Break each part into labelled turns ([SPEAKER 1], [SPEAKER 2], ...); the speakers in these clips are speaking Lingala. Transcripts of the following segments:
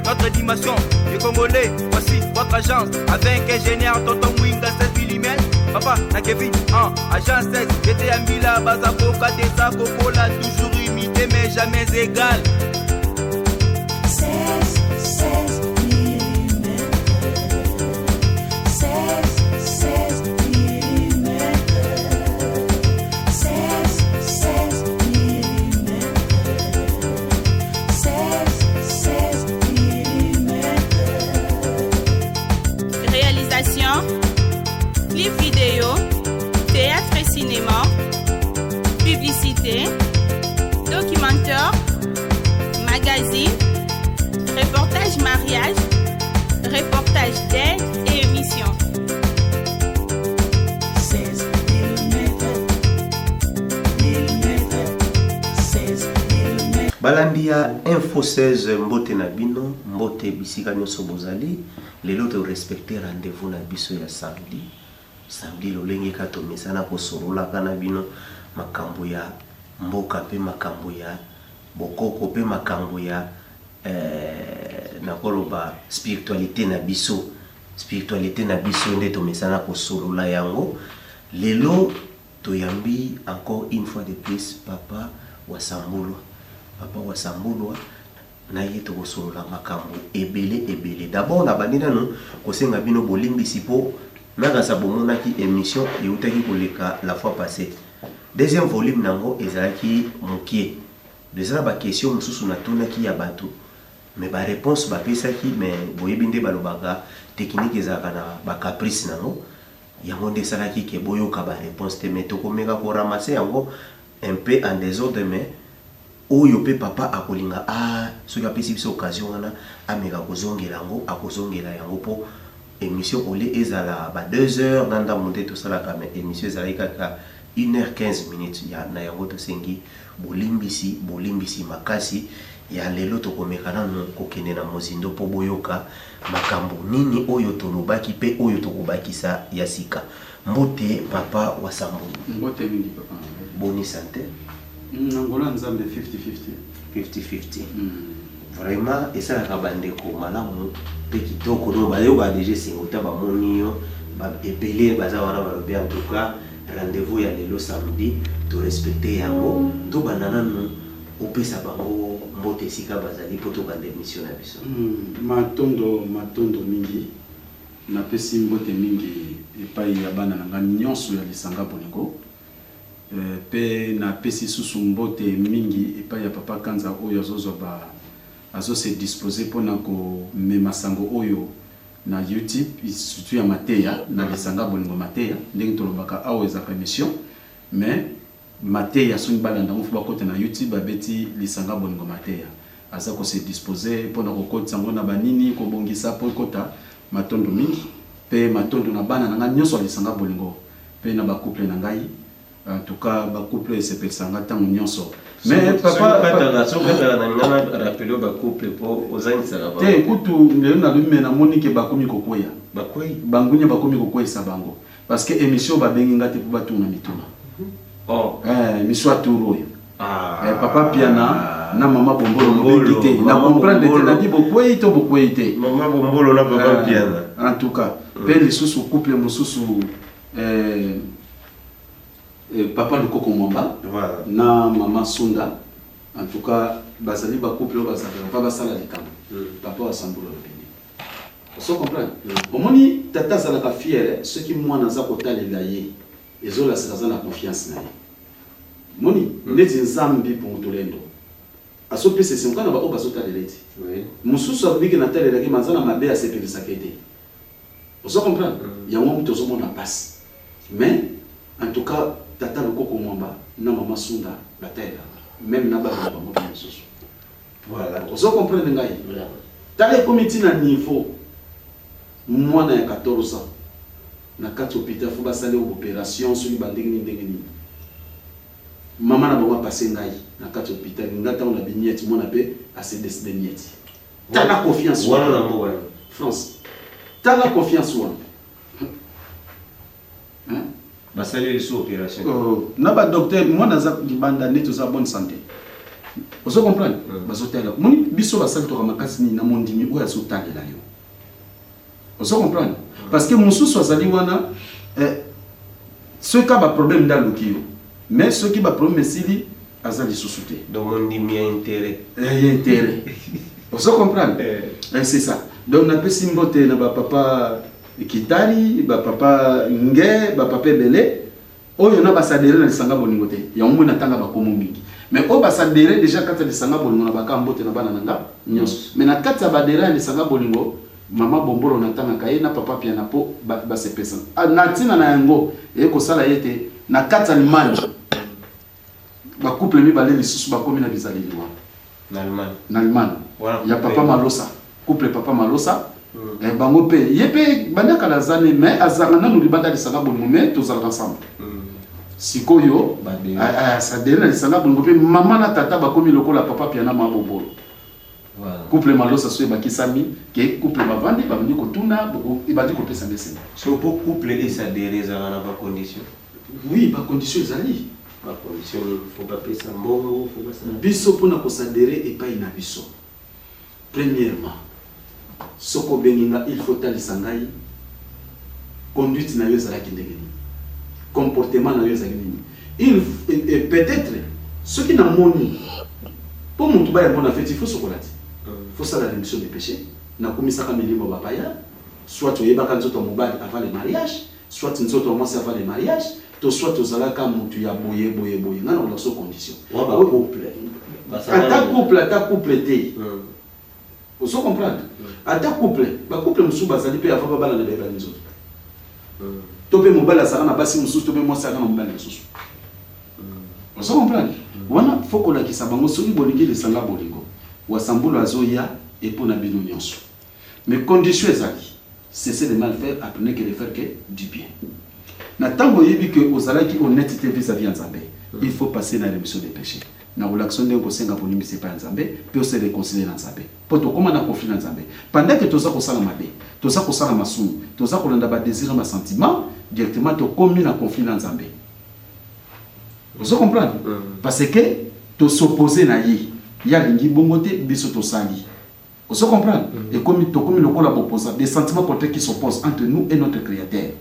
[SPEAKER 1] notre dimension. Les Congolais, voici votre agence. Avec ingénieur Tonton Mwinga 16 mm. Papa, na Kevin, agence 16. J'étais à Mila, Bazakoka, Desa, Coca-Cola, toujours imité mais jamais égal.
[SPEAKER 2] 16 mm. 16 mm. 16 mm. 16 mm.
[SPEAKER 3] Réalisation, clip vidéo, théâtre et cinéma, publicité, documentaire, magazine, reportage mariage, reportage d'aide et émission.
[SPEAKER 2] 16 mm.
[SPEAKER 4] Balambia Info 16 mbote na bino, mbote bisika nyonso bozali. Lelo to respecter rendez-vous na biso ya samedi. Samedi lolenge kato mesana ko sorola kana bino makambo ya mboka pe makambo ya bokoko pe makambo ya nakoloba spiritualité na biso. Spiritualité na biso nde to mesana ko sorola yango. Lelo to yambi encore une fois de plus papa Wasambulwa. Papa Wasambulwa na yeto ko sorola makambo ebele. D'abord na bandina no ko senga bino bolimbisi po naka sabomona ki émission eutaki koleka la fois passée. Deuxième volume nango ezalaki mokie. Déjà ba question mususu na tuna ki ya bato. Mais ba réponse ba pesa ki mais boyebinde balobaka technique ezaka na ba caprice nango. Yango nde salaki ke boyoka ba réponse te mais to komeka ko ramasser yango un peu en désordre mais oyo pe papa akolinga soki apesi biso occasion wana ameka kozongela yango akozongela yango po émission olé ezala ba 2 heures nanda monte to sala ka mais émission ezala kaka 1h15 minutes ya na yango to sengi bolimbisi makasi ya lelo to komekana no kokende na mozindo po boyoka makambo nini oyo to lobaki pe oyo to kobakisa ya sika mbote papa Wasambulwa.
[SPEAKER 5] Mbote mingi papa.
[SPEAKER 4] Boni santé.
[SPEAKER 5] Nangola nzambe 50-50.
[SPEAKER 4] Vraiment et ça la bande ko malamu pe kitoko no ba yo ba déjà singota ba monio ba epele baza wana ba bien en tout cas rendez-vous ya lelo samedi to respecter yango to banana no opesa bango mbote sika bazali poto ka démission na biso.
[SPEAKER 5] Matondo mingi na pesi mbote mingi epai ya bana nanga nyonso ya lisanga bolingo. Pe na pesi susu mbote mingi epai ya papa Kanza oyo azo se disposer pona ko mema sango oyo na YouTube surtout ya Mateya na lisanga bolingo Mateya ndenge tolobaka awo ezaka émission mais Mateya soni balanda mo fuba kote na YouTube abeti lisanga bolingo Mateya aza ko se disposer pona ko kota sango na banini ko bongisa po kota matondo mingi pe matondo na bana nanga nyonso lisanga bolingo pe na ba couple na ngai. En tout cas, ba couple se pesanga tant nyonso. Mais papa
[SPEAKER 4] rappelé ba couple po ozangi sala ba.
[SPEAKER 5] Te kutu lelo na lume na moni ke bakomi kokoya.
[SPEAKER 4] Bakoyi
[SPEAKER 5] Bangunya bakomi kokoya sabango. Parce que émission ba bengi ngate po batuna mituna. Émission aturo. Papa piana na mama bombolo no bikité. Na comprendre te na di bokoyi to bokoyi te.
[SPEAKER 4] Mama bombolo na papa piana.
[SPEAKER 5] En tout cas, pe les sous couple mususu papa de Koko Mwamba,
[SPEAKER 4] voilà.
[SPEAKER 5] Na maman Sunda, en tout cas, bazali ba couple bazali va basala likamo. Papa Wasambulwa lobini. Vous comprenez? Omoni tata zala ka fière, ceux qui moi na za kotalela ye, ezola sikaza na confiance na ye. Moni neti nzambi pour tolendo. Aso pese se nkana ba o baso taleleti. Oui. Mususu abiki na talela ki manzana mabe a sepelisa kete. Vous comprenez? Ya mwa mtu zomo na passe. Mais en tout cas tata le Koko Mwamba na maman Sunda bataille même na ba ba mo bien soso. Voilà. Vous comprenez ngai? Tale comité na niveau mwana ya 14 ans na kati hôpital faut basale opération sur bandingi ndengeni. Maman na ba passer ngai na kati hôpital ngata on a bignette mwana pe a se décider niette. Tala confiance
[SPEAKER 4] wana na mbo
[SPEAKER 5] France. Tala confiance wana.
[SPEAKER 4] basali les opérations.
[SPEAKER 5] Na ba docteur moi na za libanda neto za bonne santé. Vous comprenez? Moni biso basali to makasi ni na mondimi oyo azotalela yo. Vous comprenez? Parce que mususu azali wana ceux qui ont problème dans le kio, mais ceux qui ont problème sili azali sous-souté.
[SPEAKER 4] Donc mondimi a intérêt.
[SPEAKER 5] Intérêt. Vous comprenez? C'est ça. Donc on appelle simbote na ba papa Kitari, ba papa Nge, ba papa Belé. Oyo na basadere na lisanga bolingo te. Ya mwe na tanga ba komo mingi. Mais au basadere déjà quand le sanga bolingo na baka mbote na bana nanga nyos. Mais na kati ya badera le sanga bolingo mama bombolo na tanga kaye na papa pia na po ba se pesa. Na tina na yango e ko sala yete na kati ya limani. Ba couple mi balé lisusu ba komi na bizali liwa.
[SPEAKER 4] Na Allemagne.
[SPEAKER 5] Na Allemagne.
[SPEAKER 4] Voilà.
[SPEAKER 5] Ya papa Malosa. Couple papa Malosa. Bango pe yepe bandaka la zane mais azanga na nulibanda lisanga bolingo mais tozala ensemble. Sikoyo ça donne lisanga bolingo pe maman na tata bakomi lokola papa pia na mabobolo.
[SPEAKER 4] Voilà.
[SPEAKER 5] Couple Malosa so bakisami ke couple bavandi bamni kotuna ibadi ko pesa ndese.
[SPEAKER 4] So pour couple et ça dereza na ba condition.
[SPEAKER 5] Oui, ba condition ezali.
[SPEAKER 4] Ba condition faut pas pesa mbongo, faut pas ça.
[SPEAKER 5] Biso pona ko sadere et pas ina biso. Premièrement, soko beninga il faut talisangai conduite na yo zala kindengeni. Comportement na yo zala kindengeni. Il peut-être ceux qui n'ont moni pour mon tuba ya bon fait il faut sokolati. Faut ça la rémission des péchés. Na komisaka milimo bapaya, soit tu yeba kan zoto mobali avant le mariage, soit tu nzoto moi avant le mariage, to soit to zala ka mutu ya boye. Ngana on a so condition.
[SPEAKER 4] Wa ba couple.
[SPEAKER 5] Ata couple té. Vous comprenez? Ata couple, ba couple musu bazali pe afa bala na beba nzoto. To pe mobali asaka na basi musu to pe moi saka na mobali musu. Vous comprenez? Wana foko la kisabango soki bolingi le sanga bolingo. Wasambolo azoya et pour na bino nyonso. Mais condition ezali, cessez de mal faire, apprenez que de faire que du bien. Na tango yebi que ozalaki honnêteté vis-à-vis Nzambe, il faut passer dans la rémission des péchés. Na relaction de ko senga pour limiter pas Nzambe, puis se réconcilier dans Nzambe. Pour to comment na conflit dans Nzambe. Pendant que toza ko sala mabe, toza ko sala masuni, toza ko landa ba désir ma sentiment, directement to commis na conflit dans Nzambe. Vous comprenez? Parce que to s'opposer na yi, ya lingi bongote biso to sali. Vous comprenez? Et comme le kola opposant, des sentiments contraires qui s'opposent entre nous et notre Créateur.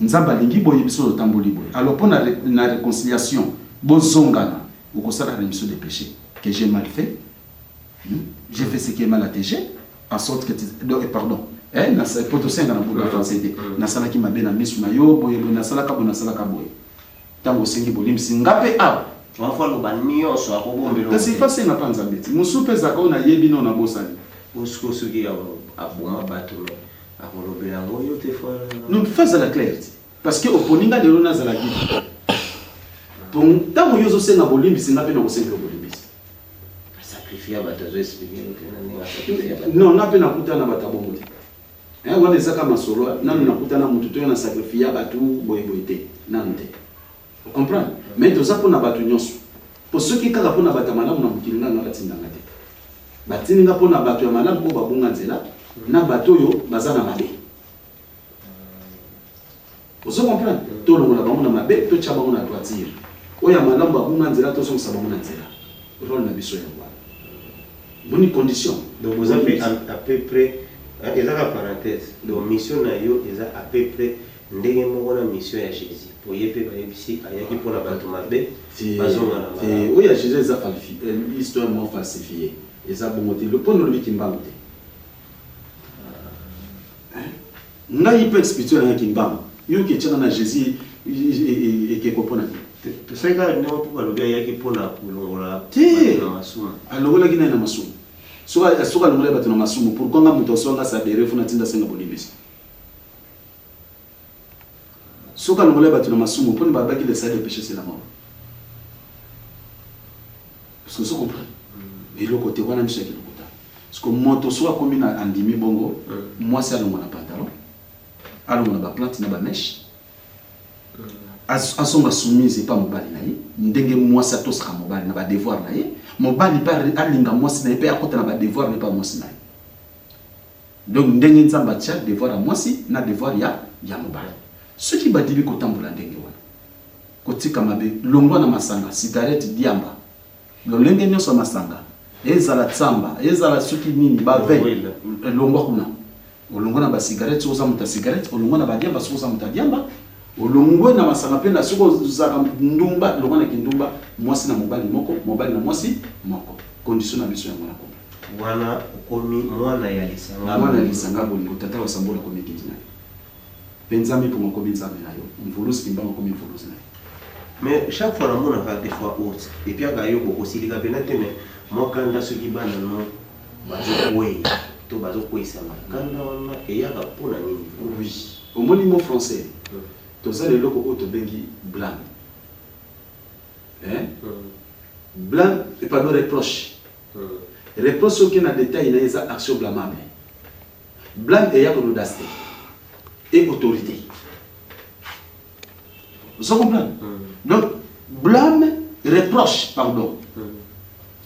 [SPEAKER 5] Nzamba lingi boye biso to tamboli boye. Alors pour la réconciliation, bozongana, ou ko sala rémission des péchés que j'ai mal fait. J'ai fait ce qui est mal à TG, en sorte que pardon. Na sa poto senga na boula français. Na sala ki mabe na misu na yo boye na sala ka boye. Tango sengi bolim singape a
[SPEAKER 4] On va faire le banio so akobombelo.
[SPEAKER 5] Kasi fase na panza beti. Musupe zako na yebi no na bosani.
[SPEAKER 4] Usko suki aboma bato akolobela ngoyo te fa.
[SPEAKER 5] Nous faisons la clarté parce que oponinga de rona za la guide. Donc tango yozo senga bolimbi singape na kosenga bolimbi.
[SPEAKER 4] Sacrifier bato zo expliquer que sacrifier.
[SPEAKER 5] Non, na pe na kuta na batabongo te. Wana ezaka masolo nanu na kuta na mutu to na sacrifier bato boyeboyete. Nante. Vous comprenez? Mais tout ça pour na batu nyonso. Pour ceux qui kaka pour na bata malamu na mukilinga na batindanga te. Batininga pour na batu ya malamu ko babunga nzela na bato yo bazana mabe. Vous comprenez? Tout le monde a bango na mabe, to tcha bango na toiture. Oya malamu babunga nzela to so sabango na nzela. Rôle na biso ya ngwa. Bonne condition.
[SPEAKER 4] Donc vous avez à peu près ezaka parenthèse. Donc mission na yo eza à peu près ndenge moko na mission ya Jésus. Pour y aller ici, ayaki pour la bateau mabe, bazonga na.
[SPEAKER 5] Oui, Jésus les a falsifié, l'histoire m'a falsifié. Les a bongoté. Le point de lui qui m'a monté. N'a y peut expliquer un qui m'a. Il qui tient dans Jésus et qui comprend.
[SPEAKER 4] Tu sais que nous pour le gars yaki pour la kulongola.
[SPEAKER 5] Alors là qui n'a na masum. Soit le mole bateau na masum pour qu'on a muto songa sa dere funa tinda senga bolibisi. Soka ngole batu na masumu poni babaki le salaire de péché c'est la mort. Parce que ça comprend. Et le côté wana ndio qui lokota. Parce que moto soit comme na andimi bongo, moi c'est le mon pantalon. Alors on a ba plante na ba mèche. Asonga soumise pas mobali na ye. Ndenge moi ça tosaka mobali na ba devoir na ye. Mobali pas alinga moi si na pe akota na ba devoir ne pas moi si na. Donc ndenge nzamba tia devoir à moi si na devoir ya mobali. Ceux qui battent du côté de l'andengé, côté kamabe, l'ongwa na masanga, cigarette diamba, lolenge nyonso masanga ezala tsamba ezala soki nini ba veille longwa kuna olongwa na ba cigarette soza muta cigarette olongwa na ba diamba soza muta diamba olongwa na masanga pe na soko zaka ndumba longwa na kindumba mwasi na mobali na mwasi moko condition na biso ya mwana ko
[SPEAKER 4] wana ukomi mwana ya lisanga
[SPEAKER 5] bolingo tata wa sambola ko mekiti na penza mi pour ko binza na yo mvulusi kimba ko mi mvulusi na
[SPEAKER 4] mais chaque fois on a des fois autre et puis agayo ko silika penatene mokanda soki bana no bazo way to bazo koisa kanda wana eyaka pona nini
[SPEAKER 5] oui au moni mot français to ça le loko auto bengi blanc hein blanc et pas de reproche reproche aucun détail na eza action blâmable blanc eyaka l'audacité et autorité vous comprenez donc blâme reproche pardon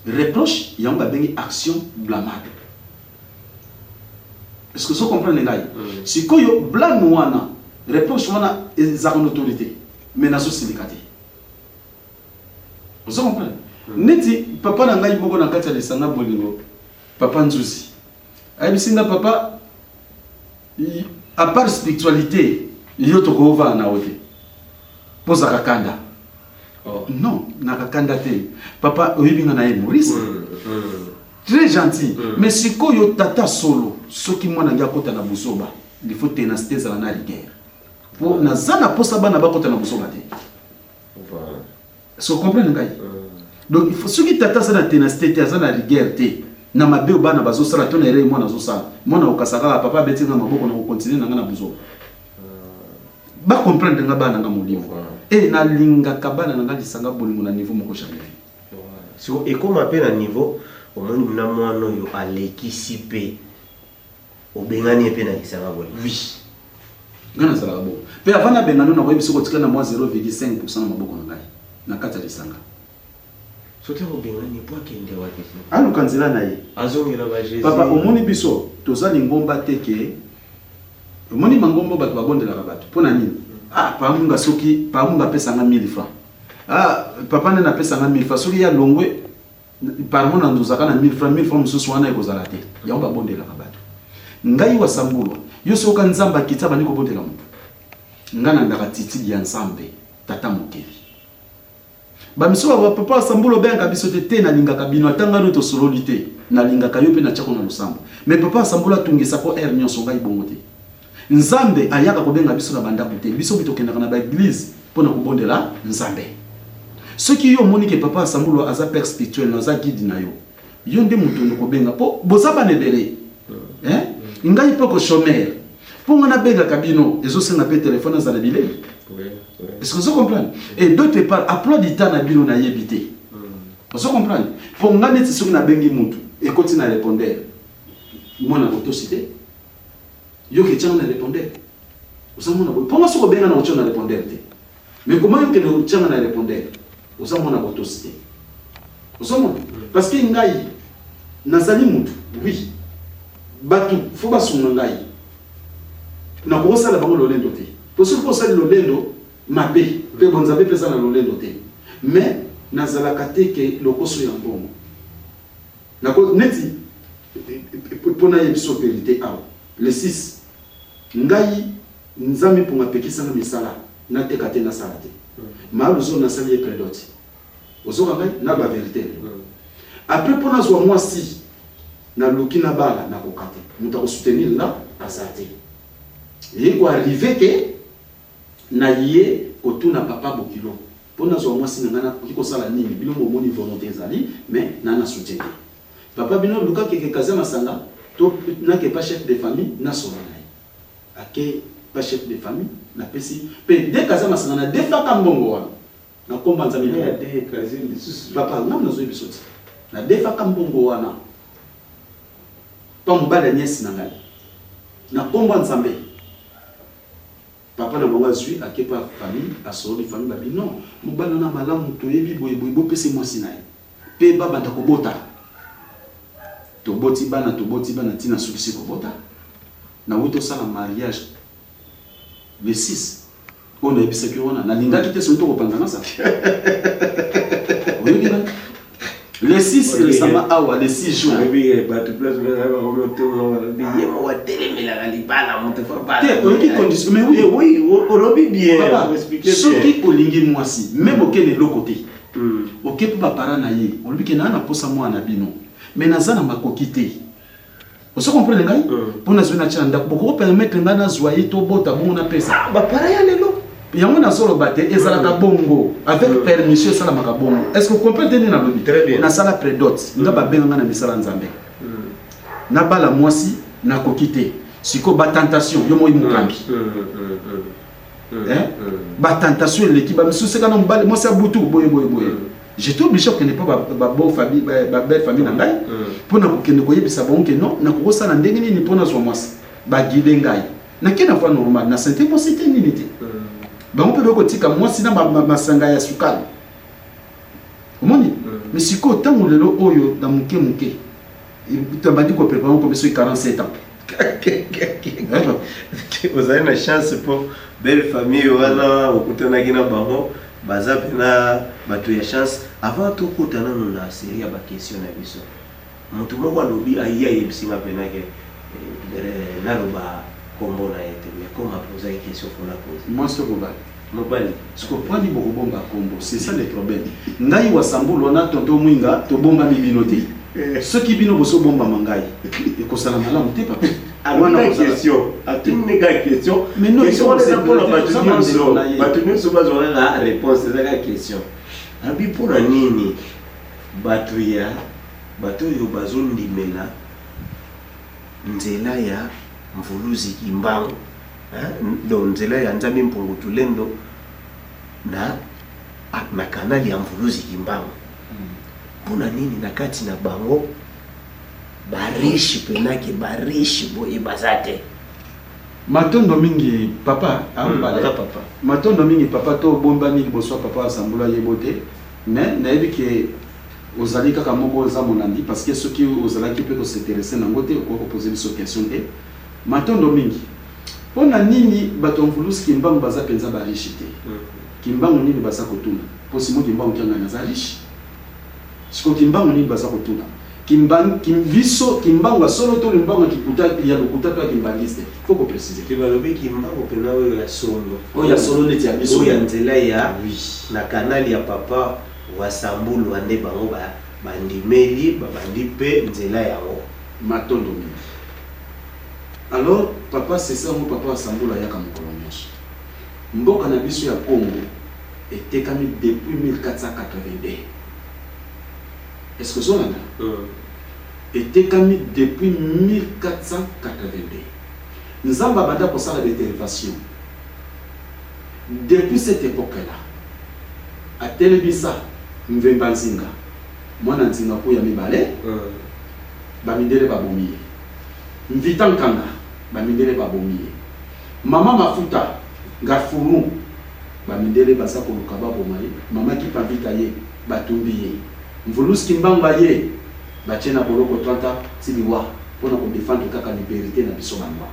[SPEAKER 5] reproche il y a une action blâmable. Est-ce que vous comprenez là? Si vous blâme wana reproche wana est en autorité mais na société. Vous comprenez? Neti papa na ngai boko na kati ya lisanga bolingo papa nzuzi. Ayibisinga papa à part spiritualité yo to ko va na wote. Poza kakanda. Non, nakakanda te. Papa oyibinga na Maurice. Très gentil. Mais si ko yo tata solo, soki mwana ngia kota na busoba, il faut ténacité za na rigueur. Pour na zana posa bana ba kota na busoba te. Est-ce que vous comprenez ngai? Donc il faut soki tata za na ténacité te za na rigueur te. Na mabe bana bazo sala to na ere mwana zo sala. Mwana okasaka papa beti na maboko na ko continuer na ngana busoba. Ba comprendre nga bana nga molimo. Et na linga kabana na ngali sanga bolingo na niveau moko jamais.
[SPEAKER 4] So et comme appelle à niveau au moins na mwana yo aleki sipe obengani pe na kisanga bolingo.
[SPEAKER 5] Oui. Ngana sala bo. Pe avana bengano na koyebi soko tika na moi 0,5% na maboko na ngai. Na kata lisanga.
[SPEAKER 4] Sote obengani po akende wapi?
[SPEAKER 5] Alo kanzela na ye.
[SPEAKER 4] Azongela ba Jésus.
[SPEAKER 5] Papa omoni biso tozali ngomba teke. Omoni mangombo bato babondela bato. Pona nini? Ah, par munga soki, par munga pesa nga 1000 francs. Ah, papa na pesa nga 1000 francs. Soki ya longwe, par mona nduzaka na 1000 francs mususu wana ekozala te. Ya omba bondela bato. Ngai wa sambulo, yo soka nzamba kitaba niko bondela mutu. Ngana ndaka titi ya nsambe, tata mokeli. Ba miso wa papa sambulo benga biso te na linga kabino atanga no to sololité. Na linga kayo pe na chako na lusambo. Mais papa sambulo tungisa ko er nyonso ngai bongote. Nzambe ayaka kobenga biso na banda bute biso bitokendaka na ba église pona kobondela nzambe. Ce qui yo moni ke papa sambulo aza père spirituel na za guide na yo. Yo nde mutu kobenga po bozaba nebere. Hein? Ngai pe ko chômeur. Po ngana benga kabino ezo senga pe téléphone za na bilei. Est-ce que vous comprenez? Et d'autre part applaudita na bino na yebité. Vous comprenez? Po ngane tsi na bengi mutu et continue à répondre. Mona autocité. Yo ke tchanga na répondeur. Osamona bo. Pour moi soko benga na tchanga na répondeur te. Mais comment yo ke na tchanga na répondeur? Osamona autocité. Osamona parce que ngai nazali mutu. Oui. Batu faut ba sunga ngai. Na ko sala bango lolendo te. Pour ce ko sala lolendo mabe pe bonzabe pesa na lolendo te. Mais nazala kateke lokoso ya mbongo. Na ko neti pona yebiso vérité awa. Le 6 ngai nzami pour ngapekisa na misala na tekate na salate maluzo na sali prédote ozoka ngai na ba vérité après pour na zo moi si na luki na bala na kokate muta ko soutenir là asate et ko arriver que na yé otuna papa bokilo pour na zo moi si na ko sala nini bino mo moni volonté zali mais na soutenir papa bino luka ke kaza masanga to na ke pas chef de famille na solana ake pas chef de famille na pesi pe de kaza masanga na defa kambongo wana na komba nzambe na de kazi lisusu papa ngam na zo bisoti na defa kambongo wana pa mbala nyesi na ngai na komba nzambe papa na bonga zui ake pa famille asoro de famille babi non mbala na malamu to yebi boye bo pesi mwasi na pe baba ndakobota toboti bana tina sukisi kobota na wuto sala mariage le 6 on a ebisa ki wana na linga kite sonto kopanga na sa oui Le 6 récemment, le 6 juin. Mais oui, ce qui olingi moi si, même auquel est l'autre côté. Ok, pour parler na ye, on lui dit que na posa moi na bino. Mais na zana makokité. Vous comprenez les gars? Pour na zona chanda, pour permettre na zoyer to bota bon na pesa. Ba pareil lelo. Yango na solo baté ezalaka bongo avec permission sala makabongo. Est-ce que vous comprenez na lobi?
[SPEAKER 4] Très bien.
[SPEAKER 5] Na sala prédote, nga ba benga na misala nzambe. Na bala mwasi na kokité. Siko ba tentation yo moyi mukambi. Ba tentation l'équipe ba misusu kana mbale moi c'est butu boye. J'étais obligé que ne pas ba bonne famille ba belle famille na ngai pour na kokende koyebisa bon que non na kokosala ndenge nini pona zo mwasi ba guider ngai. Na kena fois normal na santé possibilité nini te. Ba on peut kotika mwasi na masanga ya sukali. Omoni mais siko tango lelo oyo na muke. Tu m'as dit qu'on prépare comme ça 47 ans.
[SPEAKER 4] Vous avez une chance pour belle famille wana okutana kina bango baza pena bato ya chance avant tout kutana na série ya ba question na biso mutu moko alobi aiya yebisinga pena ke naloba kombo na yete mais comme a posé une question pour la poser
[SPEAKER 5] Moi ce que
[SPEAKER 4] mobali
[SPEAKER 5] ce que prend di bomba kombo c'est ça le problème ngai wa sambulo na tonto mwinga to bomba bibinote ce qui bino boso bomba mangai et ko sala malamu te papa
[SPEAKER 4] une question une question
[SPEAKER 5] mais non
[SPEAKER 4] question on est pour la batu so bazona la réponse à la question abi pour nini batu yo bazondimela nzela ya mvuluzi kimbango do nzela ya nzambe mpungutu lendo na kanali ya mvuluzi kimbango puna nini nakati na bango barishi penake barishi boye bazate
[SPEAKER 5] matondo mingi papa
[SPEAKER 4] papa
[SPEAKER 5] matondo mingi papa to bomba mingi boso papa asambula yebote mais nayebi ke ozali kaka moko oza monandi parce que ceux qui ozalaki peut s'intéresser nango te ko poser biso question te matondo mingi pona nini bato mvulusi kimbango baza penza barishi te kimbango nini baza kotuna posi mo kimbango kyanga na za riche siko kimbango nini baza kotuna kimbango solo to limbango kikuta ya lokuta to kimbangiste faut ko préciser
[SPEAKER 4] ke balobi kimbango pena oyo ya solo
[SPEAKER 5] ya solo neti ya biso
[SPEAKER 4] ya nzela ya na kanali ya papa wa sambulu ande bango bandimeli babandi pe nzela yango
[SPEAKER 5] matondo mingi. Alors papa c'est ça mon papa sambulu ya ka mokolo nyonso mboka na biso ya Congo etekami depuis 1482. Est-ce que ça là était commis depuis 1482. Nous avons abandonné pour ça la dérivation. Depuis cette époque-là, à Telebisa, Mvemba Nzinga, moi Nzinga pour yami balé, bamidele babomiye. Mvitan Kanga, bamidele babomiye. Mama Mafuta, Gafuru, bamidele basa ko lukaba bomaye. Mama qui pavita ye, batumbiye. Mvulus kimbanga ye. Bachena boloko 30 tiliwa pour nous défendre kaka liberté na biso bamba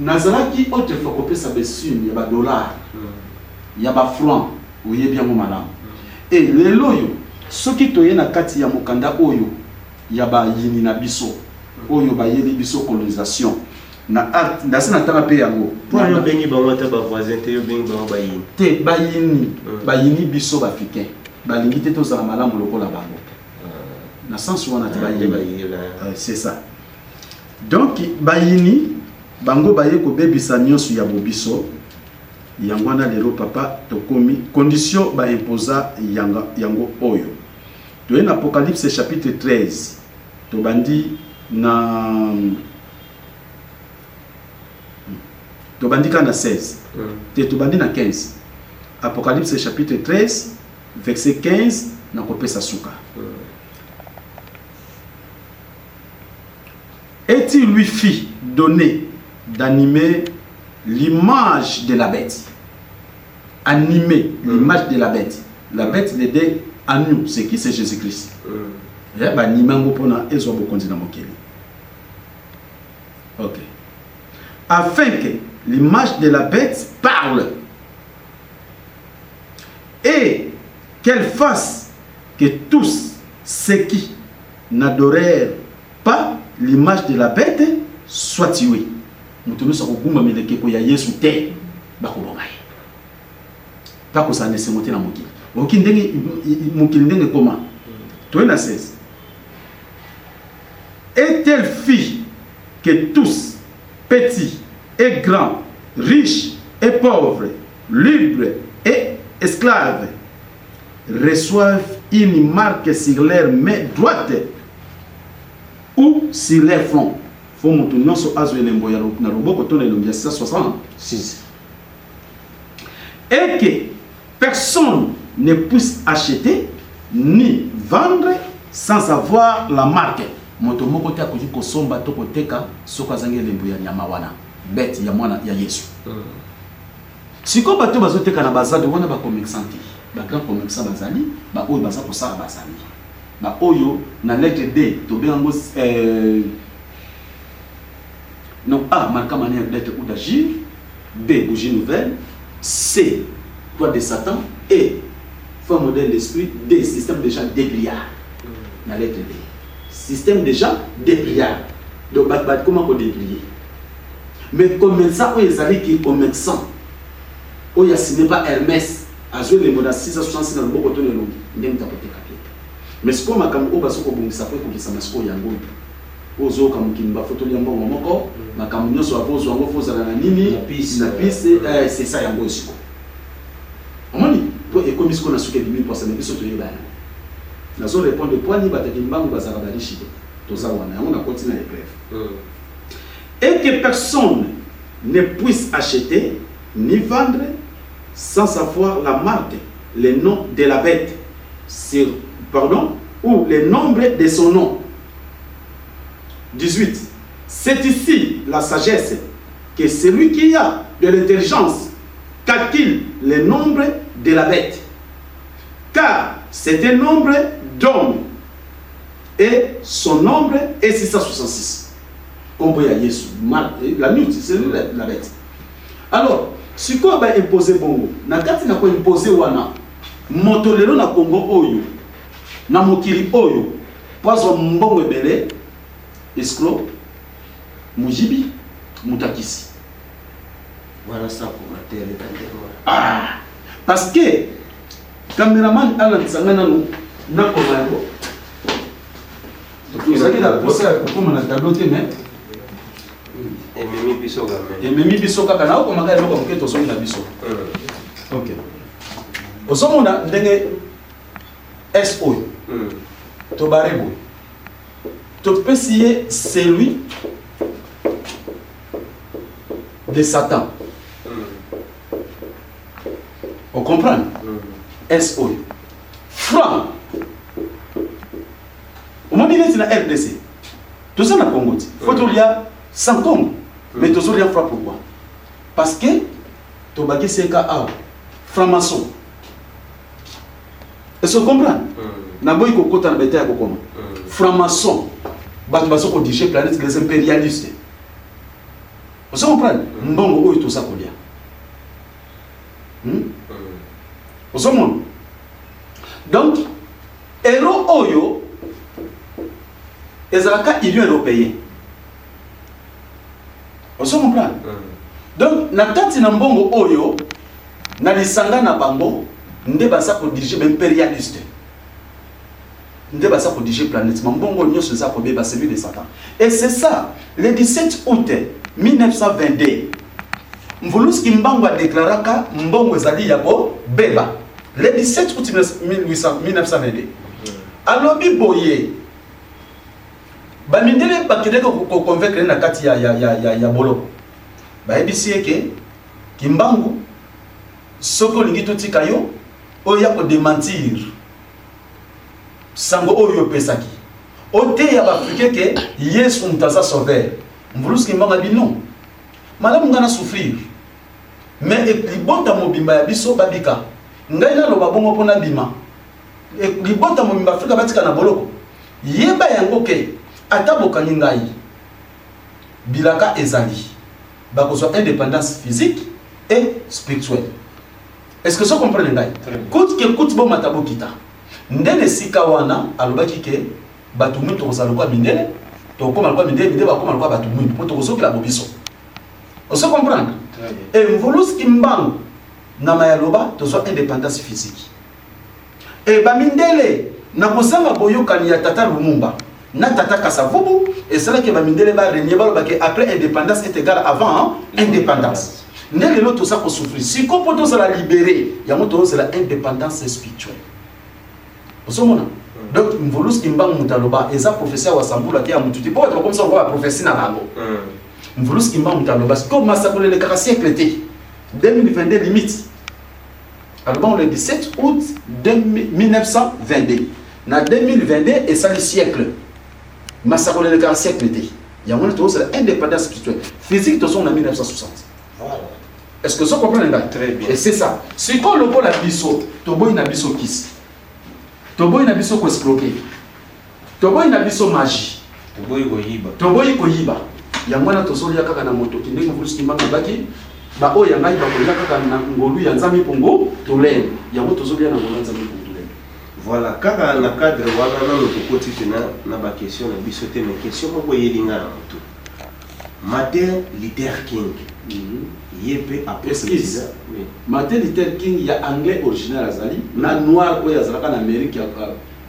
[SPEAKER 5] nazalaki autrefois ko pesa besun ya ba dollar ya ba franc oye bien mo malamu et lelo yo soki toye na kati ya mokanda oyo ya ba yini na biso oyo ba yeli biso colonisation na art na sina tanga pe yango
[SPEAKER 4] pour yo bengi bango ta ba voisin te yo bengi bango ba yini
[SPEAKER 5] te ba yini biso ba africain ba lingi te to za malamu lokola bango. Na sens où on a c'est ça. Donc bayini bango baye ko bebisa nyonso ya bobiso yangwana lero papa tokomi condition ba imposa yango oyo. To en Apocalypse chapitre 13 to bandi na kana 16 te to bandi na 15. Apocalypse chapitre 13 verset 15 na kopesa suka. Et il lui fit donner d'animer l'image de la bête. Animer l'image de la bête. La bête l'aidait à nous. C'est qui? C'est Jésus-Christ. Ok. Afin que l'image de la bête parle et qu'elle fasse que tous ceux qui n'adorèrent pas l'image de la bête soient tués. Mutuno sa kuguma meleke ko ya Yesu te bakobonga ye. Pas que ça ne se monte na mokili. Mokili ndenge mokili ndenge comment? Toi na 16. Et telle fille que tous, petits et grands, riches et pauvres, libres et esclaves, reçoivent une marque sur leur main droite ou sur leur front. Faut monter non sur azo elembo ya na roboko to na elombi 666. Et que personne ne puisse acheter ni vendre sans avoir la marque. Moto moko te akoki kosomba to koteka soko azangi elembo ya nyama wana bête ya mwana ya Yesu. Siko bato bazoteka na bazade wana ba commerçant ba grand commerçant bazali ba oyo baza kosala bazali ba oyo na lettre D to bengo non A marquant manière d'être ou d'agir, B bougie nouvelle, C toi de Satan et forme modèle d'esprit, D système déjà débrouillard. La lettre D système déjà débrouillard. Donc comment on débrouiller? Mais commerçant ou les alliés qui commerçant ou il y a ce n'est pas Hermès à jouer les modes 666 dans le beau coton de l'eau n'est pas côté capé. Mais ce qu'on a comme au basso comme ça peut que ça masco yango ozo comme qui m'a photo yango moko na comme nous soit ozo yango faut ça na nini na piste c'est ça yango aussi. On dit pour et comme ce qu'on a souké 1000 pour ça mais biso to yeba. Na zo répondre point ni bataki mbangu bazaka bali chico. Toza wana on a continué l'épreuve. Et que personne ne puisse acheter ni vendre sans savoir la marque, le nom de la bête, ou le nombre de son nom. 18. C'est ici la sagesse que celui qui a de l'intelligence calcule le nombre de la bête. Car c'est un nombre d'hommes et son nombre est 666. On peut y aller sur la nuit, c'est la bête. Alors, si on va imposer bongo, na kati na ko imposer wana, motolelo na Congo oyo, na mokili oyo, pozo mbongo ebele, escroc, mujibi, mutakisi.
[SPEAKER 4] Voilà ça pour la terre et
[SPEAKER 5] Ah, parce que caméraman Alan Sangana na komayo. Vous avez la poser comme on a tableauté mais
[SPEAKER 4] et Mimi Bisoka
[SPEAKER 5] et Mimi Bisoka kana ko maka eloko mke to so na biso. OK. Osomona ndenge SO. To barebo. To pesier celui de Satan. On comprend? SO. Franc. Au moment où il y a RDC, tout ça n'a pas Congo. Il faut qu'il y a 100 Congo. Mais tout ça, il y a franc pourquoi? Parce que tu as dit que franc-maçon. Est-ce que vous comprenez? Naboy ko kota na beta ko koma. Franc-maçon. Bato baso ko dirige planète les impérialistes. Vous comprenez? Mbongo oyo tout ça ko lia. Vous comprenez? Donc, héros oyo ezalaka union européenne. Vous comprenez? Donc, na kati na mbongo oyo na lisanga na bango nde basa ko diriger impérialiste. Nde basa ko diriger planète mbongo nyonso za ko beba celui de Satan. Et c'est ça, le 17 août 1922. Mvuluski Mbangu a déclaré que mbongo ezali yabo beba. Le 17 août 1922. Alors biboye bamindele bakide ko convaincre na kati ya bolo. Ba ebisi ke Kimbangu soko lingi totika yo oya ko démentir. Sango oyo pesaki. Ote ya bafrike ke Yesu mtaza sauver. Mvuluski Mbangu a dit non. Madame ngana souffrir. Mais libota mobimba ya biso babika. Ngai na loba bongo pona bima. Libota mobimba Afrika batika na boloko. Yeba yango ke ataboka ngai. Bilaka ezali. Bakozwa indépendance physique et spirituelle. Est-ce que ça comprend ngai? Coûte que coûte bon matabokita. ndele sika wana alobaki ke bato mwindu tokozala lokwa mindele tokoma lokwa mindele mindele bakoma lokwa bato mwindu po tokozokela bobiso ose comprendre et mvoluski mbangu na mayaloba tozwa indépendance physique et bamindele na kozanga boyokani ya tata Lumumba na tata Kasavubu et cela que bamindele ba régner balobaki après indépendance est égal avant indépendance ndele lo toza ko souffrir si ko poto za libérer ya moto za la indépendance spirituelle osomona donc mvoluski mbangu mutaloba eza professeur wa Sambula ki ya mututi po comme ça on voit professeur na bango mvoluski mbangu mutaloba ko massacre le 4 siècle té 2022 limite alors le 17 août 1922 na 2022 et ça le siècle massacre le 4 siècle té ya mona to za indépendance spirituelle physique to son en 1960. Voilà. Est-ce que ça comprend les gars?
[SPEAKER 4] Très bien.
[SPEAKER 5] Et c'est ça. C'est quand le bon la biso, toboy na biso kiss. Toboy na biso ko escroquer. Toboy na biso magie.
[SPEAKER 4] Toboy ko yiba.
[SPEAKER 5] Toboy ko yiba. Ya mwana tosoli ya kaka na moto kinde ko vulisi mbanga baki. Ba o ya ngai ba ko ya kaka na ngolu ya nzami pongo tolé. Ya moto tosoli ya na ngolu nzami pongo tolé.
[SPEAKER 4] Voilà, kaka na cadre wana na lokoti na ba question na biso te mais question ko yelinga na moto. Martin Luther King. Yépe après ça.
[SPEAKER 5] Martin Luther King ya anglais original azali na noir ko ya zalaka na Amérique ya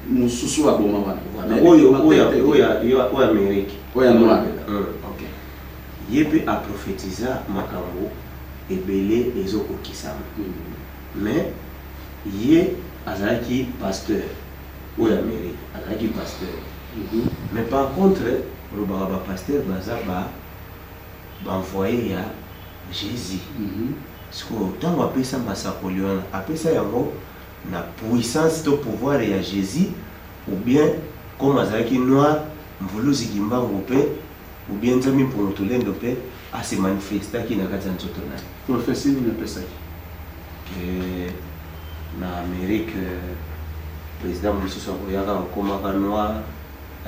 [SPEAKER 5] mususu wa boma wana.
[SPEAKER 4] Oyo Amérique.
[SPEAKER 5] Oya noir.
[SPEAKER 4] OK. Yépe a prophétisé makambo ebele ezoko kisama. Mais yé azalaki pasteur. Oya Amérique azalaki pasteur. Mais par contre le baba pasteur bazaba envoyé à Jésus. Parce que tant qu'on appelle ça Massapolion, appelle ça la puissance de pouvoir à Jésus, ou bien comme Azaki Noir, Mvuluzi Gimba ou bien Zami pour tout l'un de paix, à se manifester qui n'a pas de temps.
[SPEAKER 5] Prophétie nous appelle ça.
[SPEAKER 4] En Amérique, le président Moussa Sokoyaka, comme un noir,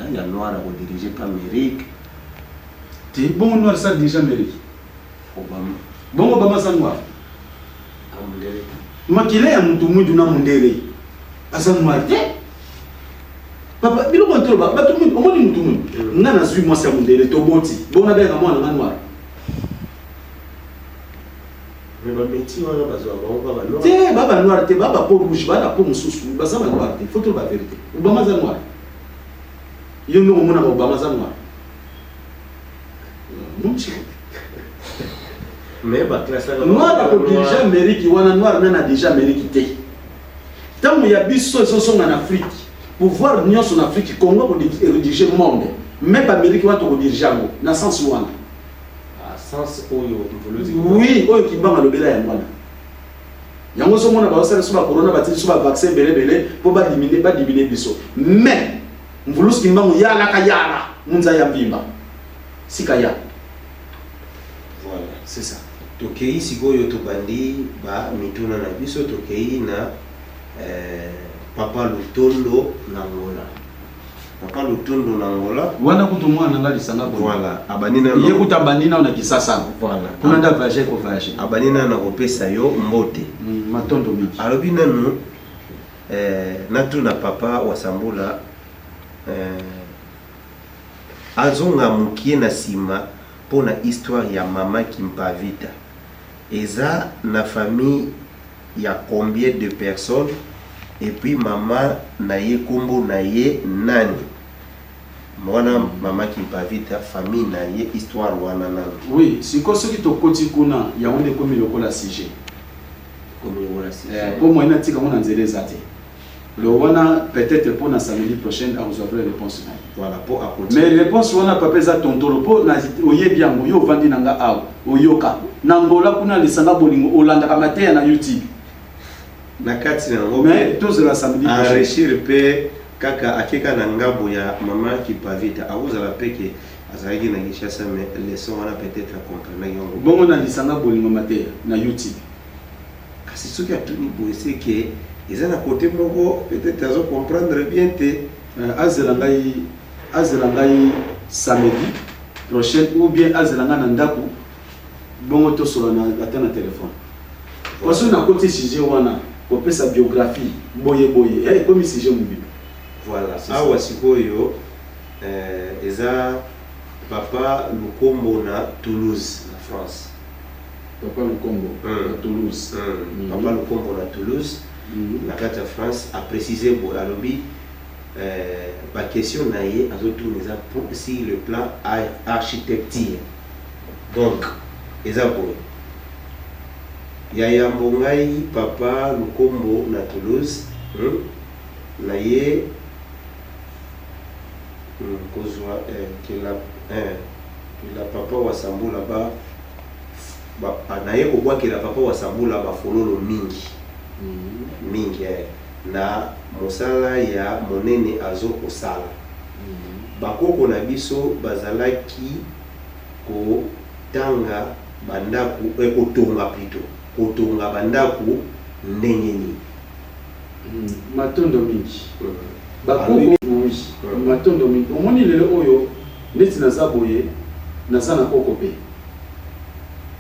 [SPEAKER 4] il y a un noir à diriger par l'Amérique.
[SPEAKER 5] Tu es bon noir, ça déjà Amérique.
[SPEAKER 4] Obama.
[SPEAKER 5] Bon Obama ça noir. Makile ya mtu mwindu na mundele. Asa noir te. Papa, bilo contrôle ba tout mwindu, omoni mtu mwindu. Ngana zui mwasi ya mundele to boti. Bona bega mwana na noir.
[SPEAKER 4] Mais ba métier wana bazwa ba noir.
[SPEAKER 5] Te baba noir te baba peau rouge, baba peau mususu, baza ba noir te. Faut tout la vérité. Obama za noir. Yo no mona Obama za noir. Non,
[SPEAKER 4] mais bah classe
[SPEAKER 5] noir pour diriger Amérique wana noir nana déjà Amérique té tant il y a biso sont en Afrique pour voir l'union en Afrique Congo pour diriger le monde même pas Amérique va to diriger ngo na sens wana
[SPEAKER 4] à sens oyo
[SPEAKER 5] oui oyo ki banga lobela ya mwana yango so mona ba osala so ba corona ba tisi so ba vaccin belé pour ba diminuer biso mais mvuluski mbango yala kayala munza ya mbimba sikaya.
[SPEAKER 4] Voilà, c'est ça. Tokei sikoyo tobandi ba mituna na biso tokei na Papa Lutondo na Angola. Papa Lutondo na Angola.
[SPEAKER 5] Wana kutu mwana ngali sanga bo.
[SPEAKER 4] Voilà, abanina
[SPEAKER 5] no. Yekuta banina na kisasa.
[SPEAKER 4] Voilà.
[SPEAKER 5] Kuna nda vaje ko vaje.
[SPEAKER 4] Abanina na kopesa yo mbote.
[SPEAKER 5] Matondo miki.
[SPEAKER 4] Alobi nanu natu na papa wa Sambula azonga mukie na sima pour na histoire ya mama Kimpavita. Eza na famille ya combien de personnes et puis maman na ye kombo na ye nani. Mwana mama Kimpavita famille na ye histoire wana nani.
[SPEAKER 5] Oui, siko soki to koti kuna ya onde komi lokola sujet.
[SPEAKER 4] Komi lokola sujet.
[SPEAKER 5] Pour moi na tika mona nzele zate. Le wana peut-être pour la samedi prochaine à recevoir les réponses.
[SPEAKER 4] Voilà pour apporter.
[SPEAKER 5] Mais les réponses wana pas pesa tontolo pour na oyebi yango yo vandi nanga aw oyoka. Nangola kuna lisanga bolingo olanda kamate na YouTube.
[SPEAKER 4] Na kati na ngo
[SPEAKER 5] mais tous la samedi prochain.
[SPEAKER 4] Enrichir pe kaka akeka na ngabo ya mama Kimpavita awuza la peke azalaki na Kinshasa mais leçon wana peut-être comprendre yango.
[SPEAKER 5] Bongo na lisanga bolingo mate na YouTube.
[SPEAKER 4] Kasi soki atuni boese ke ils ont un côté moko peut-être à comprendre bien te azelangai samedi prochain ou bien azelanga na ndaku bongo to solo na atana téléphone parce que na côté sujet wana
[SPEAKER 5] couper sa biographie boye boye comme si j'ai mobile.
[SPEAKER 4] Voilà, awa sikoyo eza papa Lukombo na Toulouse, la France.
[SPEAKER 5] Papa Lukombo na Toulouse.
[SPEAKER 4] Papa Lukombo na Toulouse, la carte de France a précisé pour Alobi la question naïe à pour si le plan architecture. Donc, exemple, Yaya Mbongai, papa Lukombo na Toulouse, naïe que la papa wa Sambu là-bas naye ko kwa que la papa wa Sambu là-bas fololo mingi mingi na mosala ya monene azo kosala bakoko na biso bazalaki ko tanga bandaku kotonga plutôt kotonga bandaku ndengeni
[SPEAKER 5] matondo mingi bakoko matondo mingi omoni lelo oyo neti naza boye naza na koko pe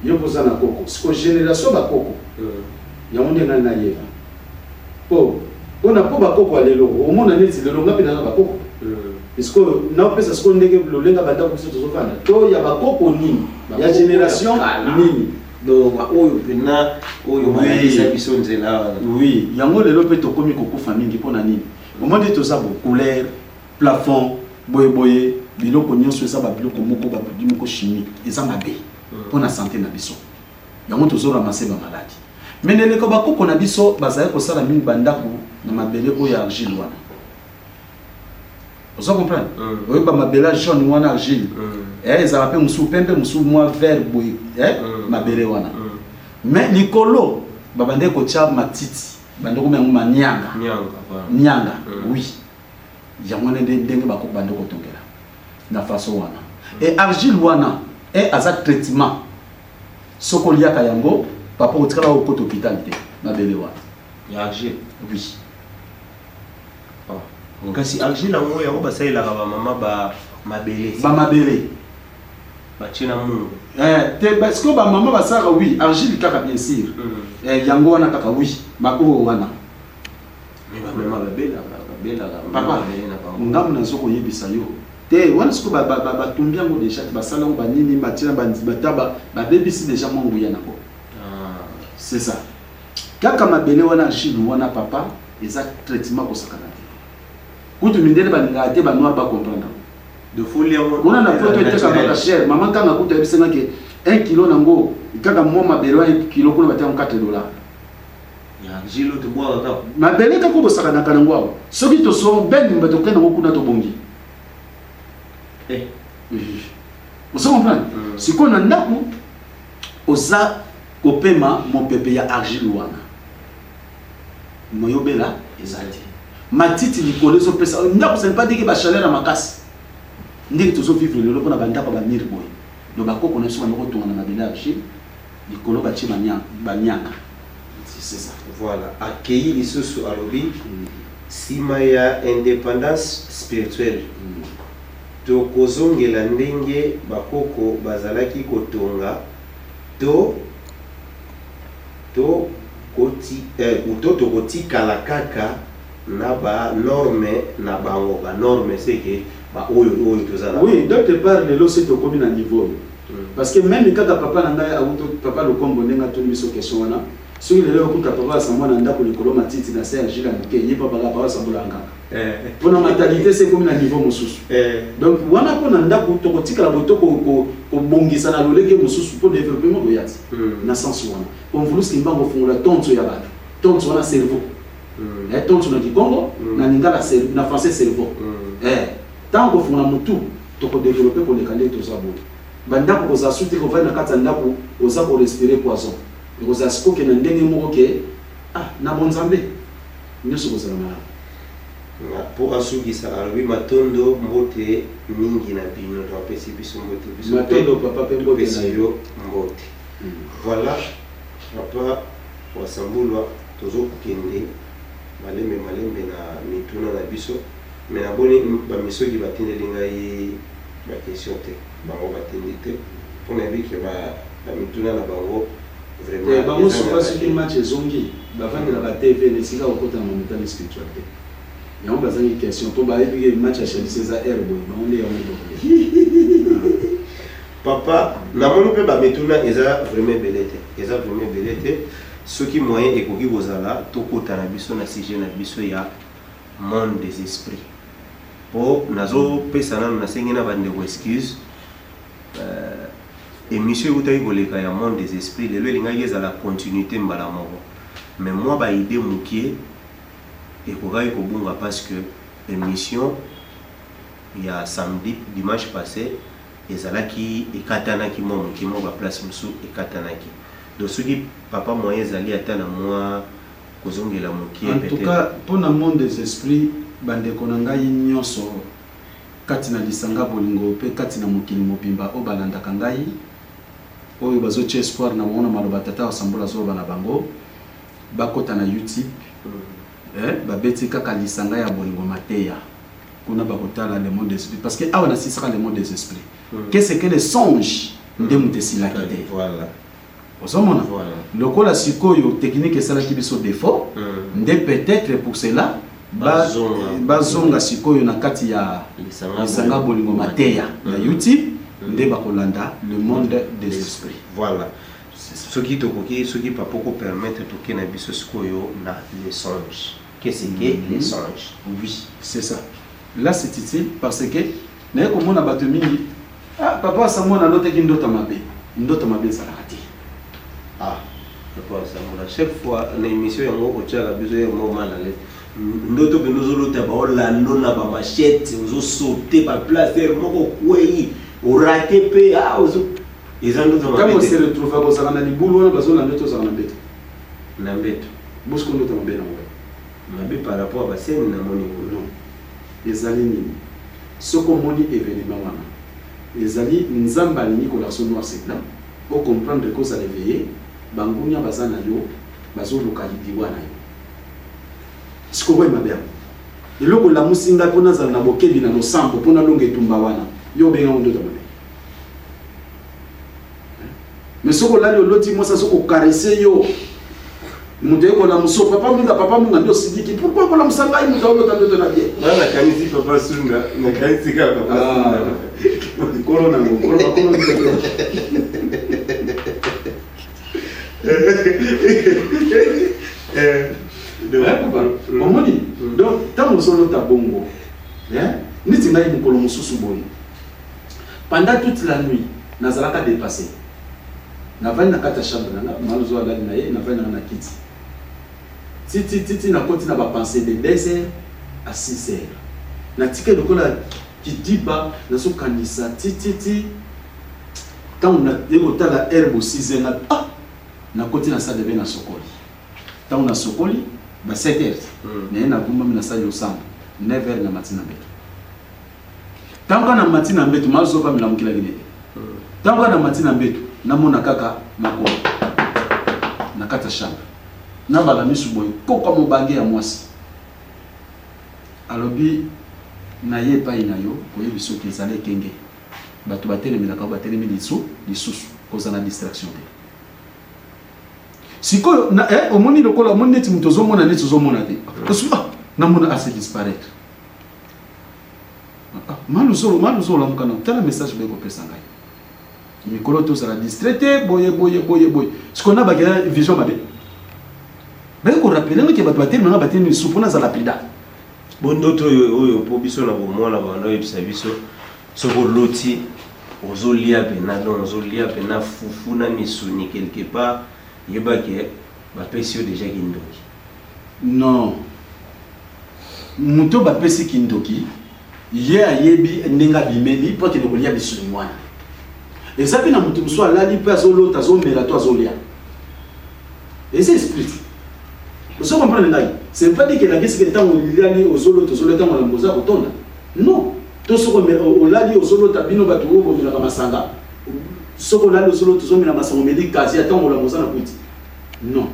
[SPEAKER 5] yo boza na koko siko génération bakoko yango nde ngai nayeba mpona po bakoko ya lelo omona neti lelo nga mpe naza bakoko siko naopesa siko ndenge lolenga bandako biso tozofanda to ya bakoko nini ya génération nini
[SPEAKER 4] donc oyo pena oyo mayisa biso nzela
[SPEAKER 5] oui yango lelo mpe tokomi kokufa mingi mpona nini omoni toza bo couleur plafond boye biloko nyonso eza babiloko moko moko chimique eza mabe mpona santé na biso yango tozoramase bamaladi me neleko bakoko na biso bazali kosala mingi bandako na mabele oyo ya argile wana ozo comprendre oyeba mabele jaune wana argile ezala mpe mosusu pembe mosusu mwa vert boye mabele wana me likolo babande kotia matiti bandeko yango manyanga nyanga oui yango ndenge bakoko bande kotongela na façon wana et argile wana aza traitement soko liaka yango papa otikala okota hôpital te mabele wana
[SPEAKER 4] ya argile
[SPEAKER 5] oui
[SPEAKER 4] kasi argile yango yango basalelaka bamama bamabele batina mungu
[SPEAKER 5] te parce que bamama basalaka oui argile kaka bien sûr yango wana kaka oui bakoko wana papa ngamu nazo koyebisa yo te wana siko batumbi yango déjà basala yango banini batina bataba babebisi déjà mwangu ya nako c'est ça kaka mabele wana argile wana papa eza traitement kosakana te kutu mindele baninga te banwa ba comprendre
[SPEAKER 4] de folie
[SPEAKER 5] on a photo eteka maka cher maman kanga kutu ebisena ke 1 kilo nango kaka mo mabele 1 kilo kuna batia $4
[SPEAKER 4] ya argile te boa ta
[SPEAKER 5] mabele kako bosakana kana ngwa soki to so ben mbato kena ngo kuna to bongi vous comprenez si qu'on a ndako oza kopema mopepe ya argile wana moyobela ezali matiti likolo so pesa ndako c'est pas dire que ba chaleur na makasi ndiki tozo vivre lelo pona bandako ba mire boy do bakoko na so banoko tonga na mabela argile likolo ba chima banyanga c'est ça
[SPEAKER 4] voilà accueillir lisusu alobi sima ya indépendance spirituelle tokozongela ndenge bakoko bazalaki kotonga to tokotikala kaka na ba norme na bango ba norme seke ba oyo tozala
[SPEAKER 5] oui d'autre part lelo c'est tokomi na niveau parce que même kaka papa na ngai auto papa Lukombo ndenga to miso question wana soki lelo okuta papa asambo na ndako likolo matiti na serge la moke ye papa la papa asambolanga pour la mentalité c'est comme na niveau mosusu donc wana pour na ndako tokotika la botoko ko bongisa na loleke mosusu pour développer mo boyati na sens wana on voulait ce kimbango fungula tonto ya bato tonto wana cerveau tonto na Kikongo na lingala cerveau na français cerveau tant ko fungula mutu toko développer ko lekande to sabo bandako ko za suti ko va na kata ndako oza ko respirer poison ko za siko ke na ndenge moko ke na bonzambe nyoso ko za na
[SPEAKER 4] pour asugisa alobi matondo mbote mingi na bino to apesi biso mbote biso
[SPEAKER 5] matondo papa pe mbote na yo
[SPEAKER 4] mbote voilà papa wasambulwa tozo kende malembe na mituna na biso mais na boni ba misoki batindeli ngai ba question te bango batendi te pour na biki ba mituna na bango
[SPEAKER 5] Et bango souvent ce qui match zongi ba vendre la TV ne sika okota na montagne spiritualité. Ya on bazana une question to ba ebi match à Chelsea César Herbo ba on est
[SPEAKER 4] papa na moni pe ba metuna eza vraiment belete. Eza vraiment belete. Ce qui moyen ekoki bozala to kota na biso na sujet na biso ya monde des esprits. Po nazo pesa na sengi na bande ko excuse. Émission où tu as eu le monde des esprits, le lieu où la continuité mbala moko. Mais moi ba idée mukie et kogai ko bunga parce que émission il y a samedi dimanche passé ezalaki ekatana ki mo mukie mo ba place musu ekatana ki. Donc ce qui papa moyen zali atana moi kozongela mukie
[SPEAKER 5] peut-être. En tout cas pour le monde des esprits bande konanga nyonso katina lisanga bolingo pe katina mokili mobimba o balanda kangai oyo bazo che espoir na mona maloba tata osambula zo bana bango bakota na YouTube babeti kaka lisanga ya bolingo mateya kuna bakotala le monde des esprits parce que awana sisaka le monde des esprits qu'est-ce que les songes ndemutesila kite
[SPEAKER 4] voilà
[SPEAKER 5] osomona lokola sikoyo technique esala kibiso défaut nde peut-être pour cela bazonga sikoyo na kati ya lisanga bolingo mateya na YouTube nde bakolanda le monde des esprits.
[SPEAKER 4] Voilà. Ce qui te coquille, ce qui peut permettre de toquer na biso sikoyo na les songes. Qu'est-ce que les songes?
[SPEAKER 5] Oui, c'est ça. Là c'est utile parce que na comme on a battu mingi ah papa samona note ki ndota mabe ça raté.
[SPEAKER 4] Ah, papa samona chaque fois na émission yango ko tshaka biso ya mo mal à l'aise. Ndoto que nous allons tabac la nona ba machette ozo sauter par place moko kwei au raté pe ah ozo ezando to
[SPEAKER 5] quand on se retrouve à bosana na libulu wana bazona ndoto za na mbeto
[SPEAKER 4] na mbeto
[SPEAKER 5] bosko ndoto mabe na
[SPEAKER 4] mabe par rapport à scène na moni
[SPEAKER 5] non ezali nini soko moni événement wana ezali nzamba ni ko la sonnoir c'est là pour comprendre que ça réveiller bangunya bazana yo bazoluka lidiwana yo sikowe mabe eloko la musinga pona za na bokebi na no sambo pona longe tumba wana yo benga ndoto mabe mais soko la yo loti mo sa soko caresser yo mude ko la muso papa munga ndio sidiki pourquoi ko la musanga imu dawo ndoto na bien
[SPEAKER 4] na kanisi papa sunga na kanisi ka papa sunga
[SPEAKER 5] corona donc tant que solo tabongo niti ngai mukolo mususu boyi pendant toute la nuit nazalaka dépassé navani na kata chambre nanga maluzo ala na ye navani na kiti titi na koti na ba pensée de 2h à 6h na tike lokola kidiba na so kanisa titi tant na yego tala herbe 6h na ah na koti na salle de bain na sokoli tant na sokoli ba 7h na na gumba na salle au sambo 9h na matina beto tant na matina beto maluzo ba milamukila gine tant na matina beto namona kaka makolo na kata chambre na bala misu boy koka mobange ya mwasi alobi na ye pa ina yo koyebi soki ezali kenge bato batelemelaka batelemi lisusu kozala distraction te sikoyo na omoni lokola omoni neti moto ozomona neti ozomona te namona ase disparaître maluzo olamuka na tala message bekopesa ngai mikolo tozala distraité boye ce qu'on a bagaya vision mabe ko rappeler que bato batelema bateni lisusu mpona azala prida
[SPEAKER 4] bondoto oyo po biso na bomwana bando yebisa biso soko loti ozolia pena donc ozolia pena fufu na misuni quelque part yebake bapesi yo déjà kindoki
[SPEAKER 5] non muto bapesi kindoki ye ayebi ndenge bimeli po kende kolia bisuni mwana ezapi na mutu musu alali mpe azolota azomela to azolia eza esprit ozo comprendre ngai c'est pas dit que la gesi que tant olali ozolota ozolota ngala moza kotonda non to soko olali ozolota bino bato obo bila masanga soko olali ozolota ozomela masanga meli kasi atango la moza na kwiti non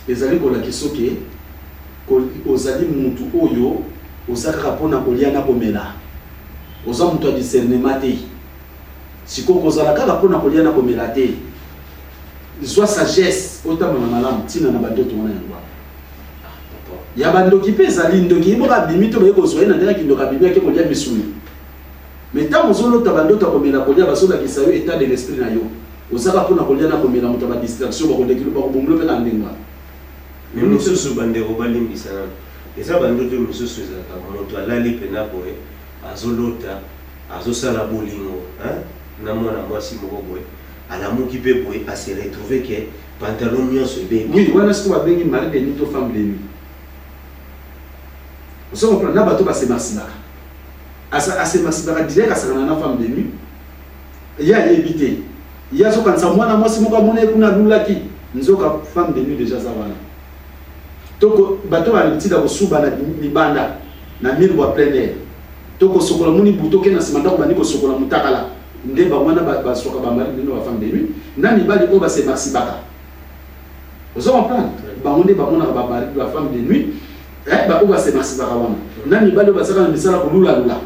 [SPEAKER 5] ezali ko la kisoke ko ozali mutu oyo ozaka pona kolia na komela oza mutu a discernement te siko kozala kaka pona kolia na komela te soit sagesse autant na malamu tina na badoto wana yango ya bandoki pe zali ndoki boka bimito ba ko soyena ndela kindoka bibia ke kolia misumi mais tant mozolo ta bandoto ko mela kolia basola ki sayo état de l'esprit na yo osaka pona kolia na ko mela muto ba distraction ba ko ndeki ba ko bomlo pe na ndinga
[SPEAKER 4] mais mususu bande ko balimbisa eza bandoto mususu ezaka moto alali pena boye azolota azosala bolingo na mwana mwasi moko boye alamuki pe boye a se retrouver que pantalon nyonso ebe
[SPEAKER 5] oui wana siko babengi mari de nuit to femme de nuit on comprend na bato ba se masibaka asa masibaka direct asakana na femme de nuit ya éviter ya so kansa mwana mwasi moko mona kuna lulaki nzoka femme de nuit déjà ça wana toko bato ba litida ko suba na libanda na mille wa plein air toko sokola muni butoke na simanda ko bani ko sokola mutakala ndeba wana ba soka ba mari de femme de nuit nani bali ko ba se masibaka vous comprenez ba monde ba mona ba mari de femme de nuit ba ko ba se masibaka wana nani bali ba saka misala ko lula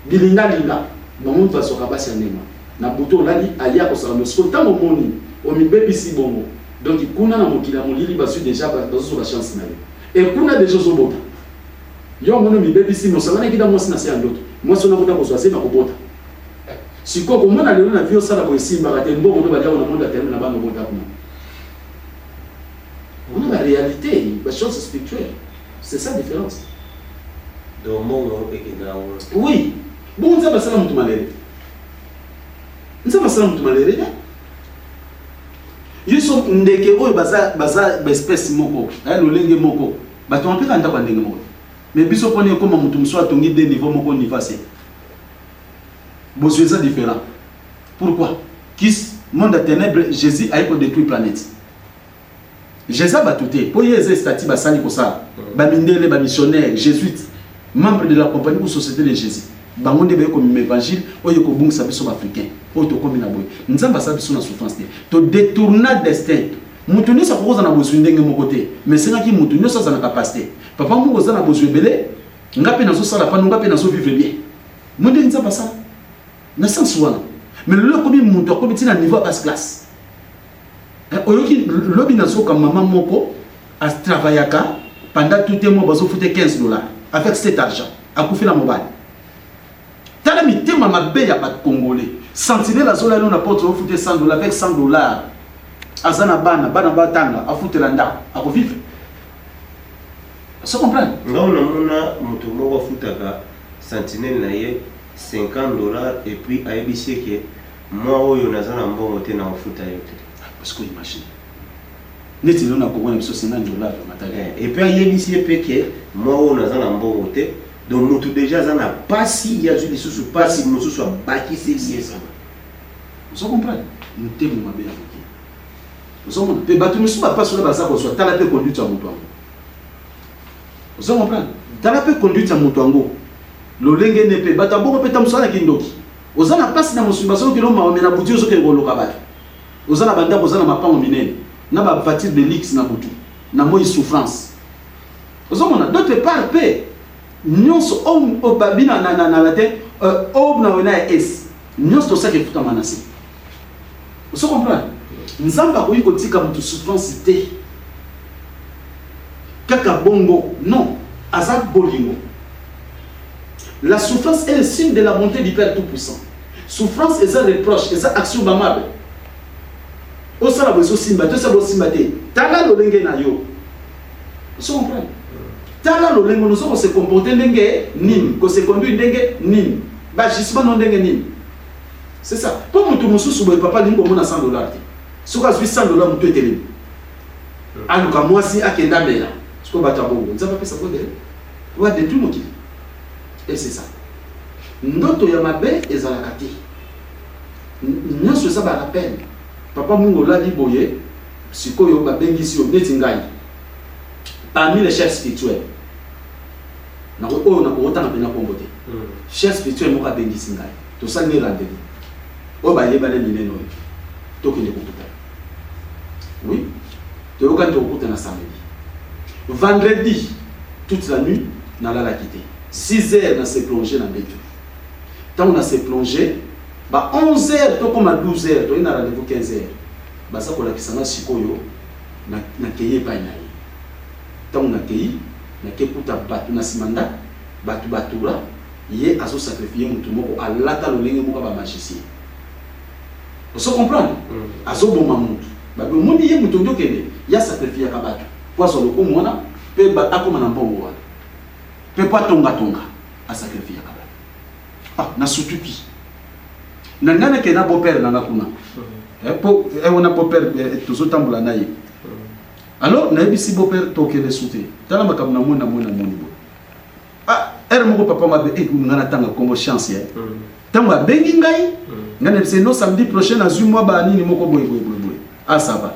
[SPEAKER 5] bilinga linga ba monde ba soka ba sianema na buto lali alia ko saka so tango moni o mi bebi si bongo donc kuna na mokila molili ba su déjà ba so ba chance na et kuna déjà zo bota yo mono mi bebi si mo sala na kida mo sina se andoto mo so na kota ko so se ba ko bota siko ko mona lelo na vio sala ko simba ka te mboko to ba jawo na monde terme na bando bota kuna on a la réalité la chose spirituelle c'est ça la différence
[SPEAKER 4] donc mon ekinawo
[SPEAKER 5] oui bon nza basala mutu malere nza basala mutu malere yiso ndeke oyo baza espèce moko lolenge moko bato mpeka ndako ndenge moko mais biso pone koma mutu muso atongi de niveau moko nivase besoin différent pourquoi kis monde à ténèbres Jésus a éco détruit planète Jésus a battuté pour y eze stati basali ko ça ba mindele ba missionnaire jésuite membre de la compagnie ou société de Jésus bangonde ba comme évangile oyo ko bungisa biso africain oyo to komi na boy nzamba sa biso na souffrance to détourna destin mutu nyonso akokoza na bozwi ndenge moko te mais sengaki mutu nyonso aza na capacité papa mungu oza na bozwi ebele nga mpe nazosala pano nga mpe nazovivre bien monde nzamba sa na sens wana mais le komi mutu akomi tina niveau à basse classe oyoki lobi nazoka maman moko a travaillaka pendant tout un mois bazo foutre $15 avec cet argent akufi na mobile tala mitema mabe ya ba congolais sentinelle azola no na porte o foutre $100 avec $100 azana bana batanga a foutre landa akuvivre ça comprendre
[SPEAKER 4] nga mona mutu moko futaka sentinelle na ye $50 et puis ayebisie ke moi oyo nazana mbongo te na ofuta yo te
[SPEAKER 5] parce que imagine neti lona ko bona biso $50 matali
[SPEAKER 4] et puis ayebisie pe ke moi oyo nazana mbongo te donc mutu déjà azana pasi ya zuli susu pasi mususu abaki c'est lié ça
[SPEAKER 5] vous comprenez ntemo mabe ya foki vous comprenez pe batu musu ba passe na baza ko so tala pe conduite ya mutu ango vous comprenez tala pe conduite ya mutu ango lolenge ne pe bata bongo pe tamusana kindoki ozana pasi na musu baso kilo ma omena buti ozo ke ngoloka ba ozana banda ozana mapango minene na ba voiture de luxe na butu na moi souffrance ozomona d'autre part pe nyonso o babina na la tête na wena es nyonso ça que futa manasi vous comprenez nzamba ko yiko tika mutu souffrance te kaka bongo non azak bolingo la souffrance est le signe de la montée du Père Tout-Puissant souffrance est un reproche est une action bamable au sala boso simba to sabo simba te tala lolenge na yo vous comprenez tala lolenge nous sommes se comporter ndenge nini ko se conduire ndenge nini ba gisement non ndenge nini c'est ça pour mutu mususu boy papa lingo mona $100 te soka zwi $100 mutu etele aluka mwasi akenda bela siko bata bongo nzaba pesa ko de wa de tout mokili et c'est ça ndoto ya mabe ezalaka te nyonso eza ba rappel papa mungo la liboye sikoyo ba bengisi yo neti ngai parmi les chefs spirituels na ko na ko tanga pena kombo te chef spirituel mo ka bengisi ngai to sali rendez-vous o ba yeba le mineno to kende kutuka oui to ka to kutuka na samedi vendredi toute la nuit na la quitté 6 heures na se plonger na betu tant on a se plonger ba 11 heures to comme à 12 heures to ina rendez-vous 15 heures baza kolakisanga sikoyo nakeye epai na ye ntango nakei nakekuta bato na nsima nda bato batura ye azosakrifie motu moko alata lolenge moko bamagicien oso comprendre azoboma motu babi omoni ye moto nde okende ye asakrifiyaka bato po azwa lokumu wana mpe akoma na mbongo wana mpe po atongatonga asakrifiyaka bato nasutuki na ngai nakende na beau-père nanga kuna po wana beau-père tozotambola na ye alors nayebisi beau-père tokende su te tala makambo na moni bo ere moko papa mabe nga natanga kongo chance ntango abengi ngai nga nayebisi no samedi prochain azwi mwa banini moko boye ça va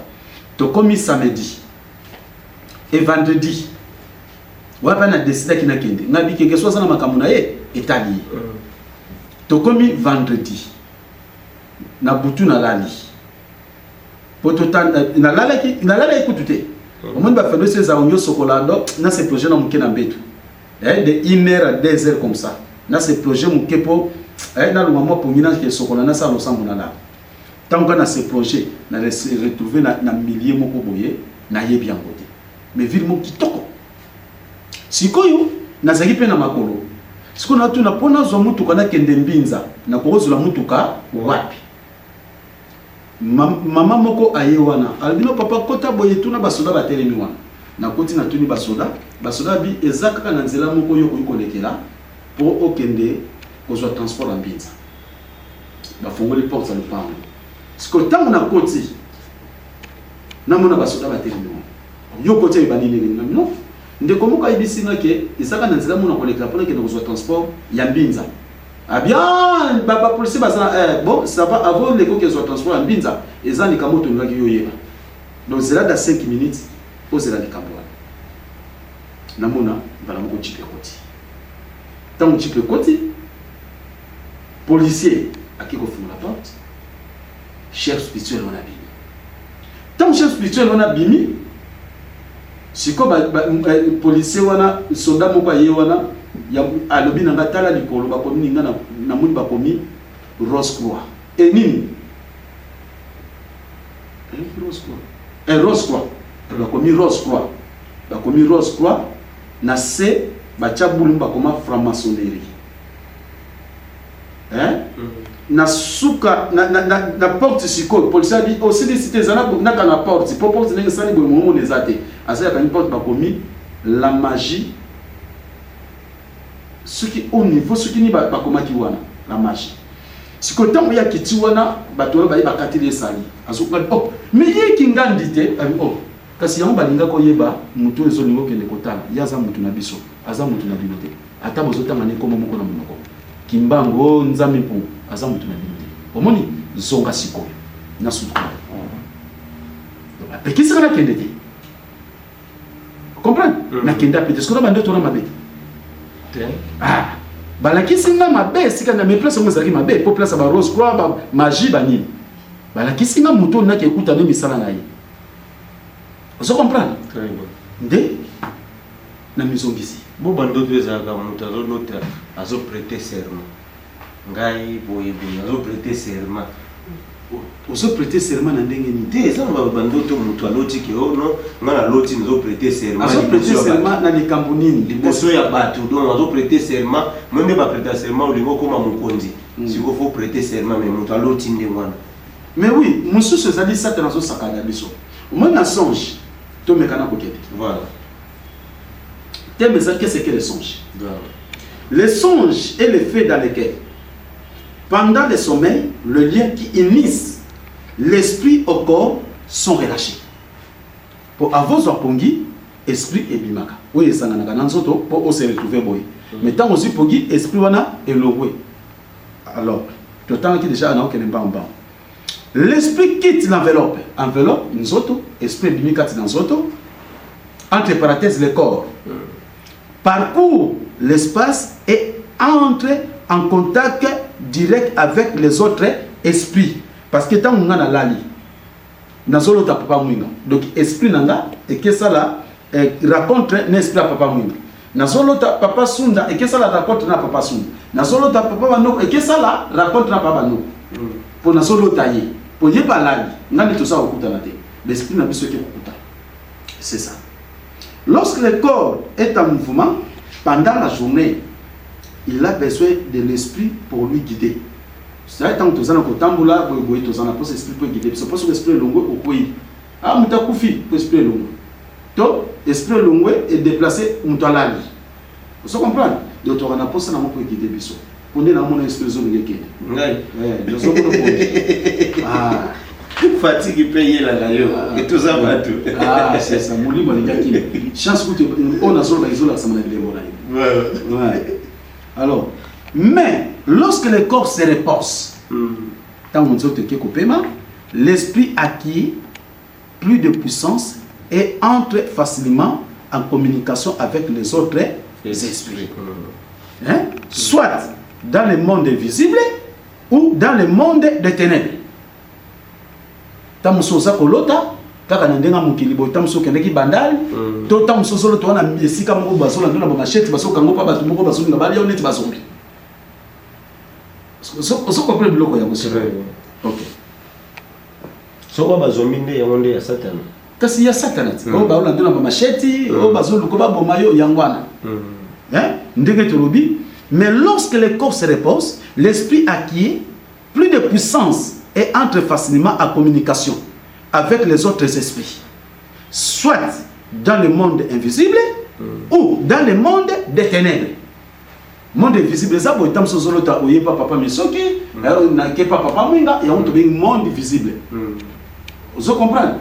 [SPEAKER 5] tokomi samedi et vendredi wapa na decidaki nakende nga bikeke so aza na makambo na ye etali ye tokomi vendredi na butu nalali po nalalaki kutu te omoni bafelo so ezala nyonso kolando na ce projet na moke na mbetu de 1h à 2h comme ça na ce projet moke po nalonga mwa pongina ke sokola nasala losambo nalala ntango kaka na ce projet na retrouve na milieu moko boye nayebi yango te mais ville moko kitoko sikoyo nazalaki mpe na makolo sikoyo natuna mpo nazwa mutuka nakende mbinza nakozwela mutuka wapi mama moko aye wana albino papa kota boye tuna basoda batelemi wana nakoti natuni basoda bi eza kaka na nzela moko yo koyi kolekela mpo okende kozwa transport ya mbinza bafongoli porte ya lupango sikoyo ntango nakoti namona basoda batelemi wana yo koti ayeba nini no ndeko moko ayebisinga ke ezaka na nzela mona kolekela mpona kende kozwa transport ya mbinza bien baba policier baza bon ça va avant les coques soit transport en binza et ça ni kamoto ngaki yoyeba donc c'est là dans 5 minutes poser la kamboa namona bala moko chipe koti tant chipe koti policier akiko fuma la porte chef spirituel on a bimi tant chef spirituel on a bimi siko policier wana soldat moko aye wana ya alobi na ngatala likolo bakomi ninga na muni bakomi Rose Croix et nini Rose Croix bakomi Rose Croix na se bacha bulu bakoma franc-maçonnerie na suka na porte siko policier bi aussi des cités zana na kana porte po porte ninga sani bomo mo nezate asa ka ni porte bakomi la magie ce qui au niveau ce qui ni ba komaki wana la magie siko tango ya kiti wana bato ba bakatile sali azuka mais ye kingandi te kasi yango balinga ko yeba mutu ezo lingo kende kotala yaza mutu na biso aza mutu na bilote ata bozo tanga ne komo moko na monoko kimbango nzambe po aza mutu na bilote omoni zonga siko na suka donc ekisi kana kende te comprendre na kenda peut ce que bande to na mabe balakisi nga mabe sika na me place ngozaki mabe po place ba Rose Croix ba magie banini balakisi nga muto na ke kuta ne misala na ye vous comprenez
[SPEAKER 4] très bien
[SPEAKER 5] nde na mizongisi
[SPEAKER 4] bo bando tweza ka muto azolota azo prêter serment ngai boye azo prêter serment
[SPEAKER 5] ozo prêter serment na ndenge ni
[SPEAKER 4] te ça va bando to muto aloti ke no ngana loti nzo prêter serment
[SPEAKER 5] azo prêter serment na likambo nini
[SPEAKER 4] liboso ya bato donc azo prêter serment même ba prêter serment olingo koma mukonzi si vous faut prêter serment mais muto aloti ndengwana
[SPEAKER 5] mais oui mususu ezali satana zo sakana biso moi na songe to mekana kokete
[SPEAKER 4] voilà
[SPEAKER 5] thème ça qu'est-ce que le songe
[SPEAKER 4] voilà
[SPEAKER 5] le songe est le fait dans lequel pendant le sommeil, le lien qui unisse l'esprit au corps sont relâchés. Pour avoir un pongi, esprit et bimaka. Oui, ça n'a pas pour se retrouver boy. Mais tant aussi pongi, esprit wana et loué. Alors, tout le temps qui déjà n'a aucun bamba. L'esprit quitte l'enveloppe. Enveloppe, nous autres, esprit bimaka dans autres. Entre parenthèses, le corps. Parcourt l'espace et entre en contact direct avec les autres esprits parce que tant on a lali nazolo ta papa mwinga donc esprit nanga et que ça là raconte n'esprit papa mwinga nazolo ta papa sunda et que ça là raconte na papa sunda nazolo ta papa no et que ça là raconte na papa no pour nazolo tailler pour y balali ngani tout ça okuta na te l'esprit n'a besoin que okuta c'est ça lorsque le corps est en mouvement pendant la journée il a besoin de l'esprit pour lui guider c'est tant que tozana ko tambola boy tozana pour l'esprit pour guider c'est parce que l'esprit longo okoyi ah muta kufi pour l'esprit longo to l'esprit longo est déplacé mutalali vous comprenez donc on a posé na mo pour guider biso on est dans mon esprit zone ngeke nous sommes ah
[SPEAKER 4] fatigue payer la radio et tout ça va tout
[SPEAKER 5] ah c'est ça mon livre les gars qui chance que on a sur les autres ça m'a dit ouais alors mais lorsque le corps se repose tant on dit que kopema l'esprit acquiert plus de puissance et entre facilement en communication avec les autres esprits hein? Soit dans le monde visible ou dans le monde des ténèbres. Tamusoza kolota kaka ndenga mukili boy tamuso kendeki bandali to tamuso solo to na esika moko basola ndona ba machete basoka ngo pa batu moko basola ngabali oneti bazombi. So comprendre bloko ya monsieur. OK.
[SPEAKER 4] So ba bazombi nde ya monde ya Satan.
[SPEAKER 5] Kasi ya Satan. O ba ndona ba machete o bazolo ko ba bomayo yangwana. Hein? Ndenge tolobi. Mais lorsque le corps se repose, l'esprit acquiert plus de puissance et entre facilement en communication avec les autres esprits. Soit dans le monde invisible ou dans le monde des ténèbres. Monde invisible, ça peut être solo ta oye papa misoki, na ke papa mwinga, et on te dit monde visible. Vous comprenez?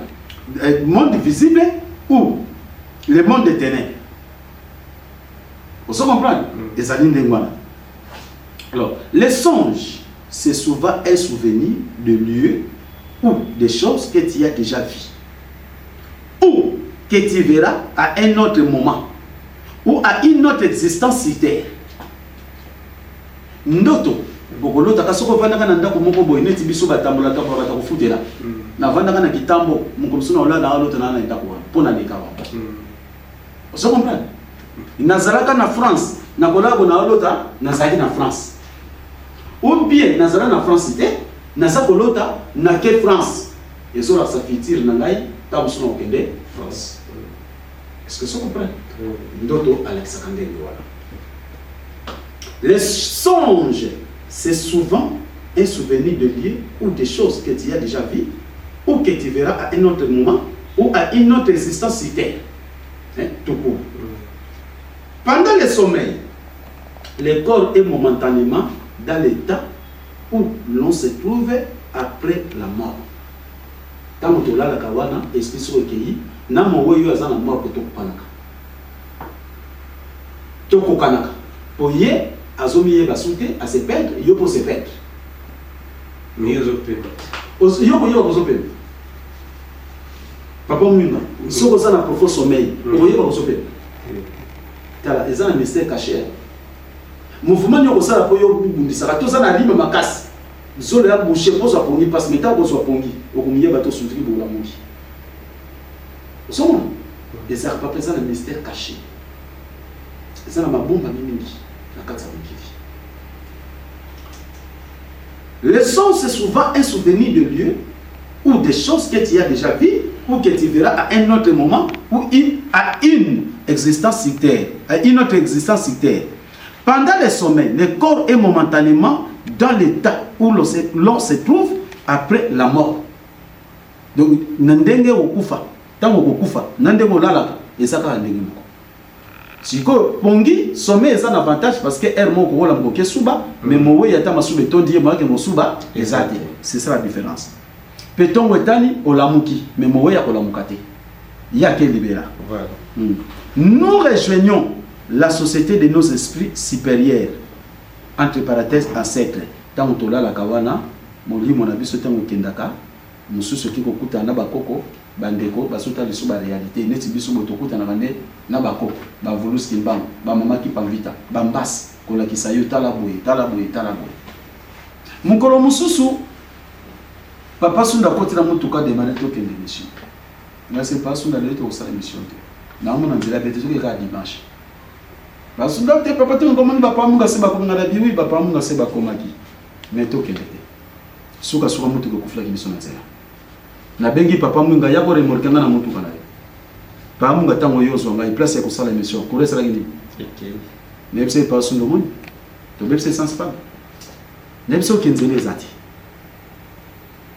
[SPEAKER 5] Monde visible ou le monde des ténèbres. Vous comprenez? Alors, les songes, c'est souvent un souvenir de lieux ou des choses que tu as déjà vues. Ou que tu verras à un autre moment. Ou à une autre existence sur terre. Ndoto. Bokolo takasoko vandaka na ndako moko boy neti biso batambola tabola takufutela. Na vandaka na kitambo mukomsuna ola na aloto na ndako pona lekawa. Vous comprenez? Nazaraka na France, na kolabo na olota, nazaki na France. Ou bien nazara na France c'était, nazaka kolota na ke France. Et ça la safitir na ngai, tabusuna okende France. Est-ce que ça comprend? Ndoto Alexa Kandé voilà. Les songes, c'est souvent un souvenir de lieux ou des choses que tu as déjà vues ou que tu verras à un autre moment ou à une autre existence sur terre. Hein? Tout court. Pendant le sommeil, le corps est momentanément dans l'état où l'on se trouve après la mort. Quand on a la kawana, esprit sur le pays, n'a mon voyou à la mort que tu panaka. Tu kokanaka. Pour y azomiye basute à se perdre, yo pour se perdre.
[SPEAKER 4] Mais yo perdre.
[SPEAKER 5] Yo pour perdre. Papa Muna, si on a un profond sommeil, on va se perdre. Ils ont un mystère caché. Mouvement n'y a pas ça pour yo bundisa. Tout ça n'a rien ma casse. Ils ont la bouche pour soit pongi parce que métal pour soit pongi. Au milieu bateau sous tri pour la mouille. Ils sont ils ont pas présent un mystère caché. Ils ont ma bombe à mingi. La carte le son c'est souvent un souvenir de lieu ou des choses que tu as déjà vues ou que tu verras à un autre moment ou à une existence sur terre, à une autre existence sur terre. Pendant le sommeil, le corps est momentanément dans l'état où l'on se trouve après la mort. Donc, nandenge okufa, tango okufa, nandenge olalaka, ezaka ndenge moko. Siko pongi sommeil est un avantage parce que er moko wala moko suba, mais mowe yata masube tondi mo ke mosuba ezate. C'est ça la différence. Peton wetani olamuki, mais mowe ya kolamukate. Ya ke libéra. Voilà. Nous rejoignons la société de nos esprits supérieurs, entre parenthèses ancêtres. Tant que la kawana, molimo na biso tango kendaka, mususu kiko kuta na bakoko, bandeko basota biso ba réalité, neti biso botokuta na bande na bakoko, ba voluski mbam, ba mama ki pavita, ba mbas kola kisayo tala boye. Mukolo mususu papa sunda koti na mutuka de maneto kende mission. Nga c'est pas sunda leto osala mission. Na mona nzela bete soki ka dimanche. Basunda te papa te ngomani papa munga se bakonga na biwi papa munga se bakomaki. Mais to kende te. suka suka mutu ko kufla kibiso na nzela na bengi papa mwinga yako remorke nga na mutu kana ye papa mwinga tango yozo nga place ya kusala émission kure sala ngini même c'est pas son monde to même c'est sans pas même c'est aucun zélé zati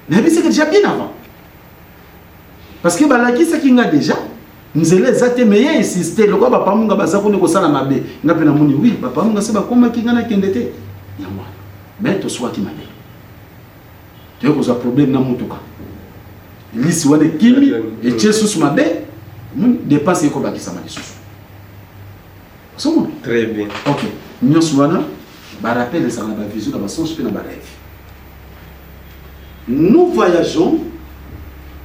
[SPEAKER 5] mais c'est que déjà bien avant parce que balaki ça qui nga déjà nzele zate meye insister lokwa papa mwinga baza ko ne ko sala mabe nga pe na moni oui papa mwinga se ba koma ki nga na kendete ya mwana mais to soit ki mabe tu as un problème dans mon cas. L'histoire de Kimi et Tchesus Mabe, dépasse les combats qui sont mal.
[SPEAKER 4] Très bien.
[SPEAKER 5] Ok. Nous sommes rappel de ça, on a vision dans la sens de la rêve. Nous voyageons,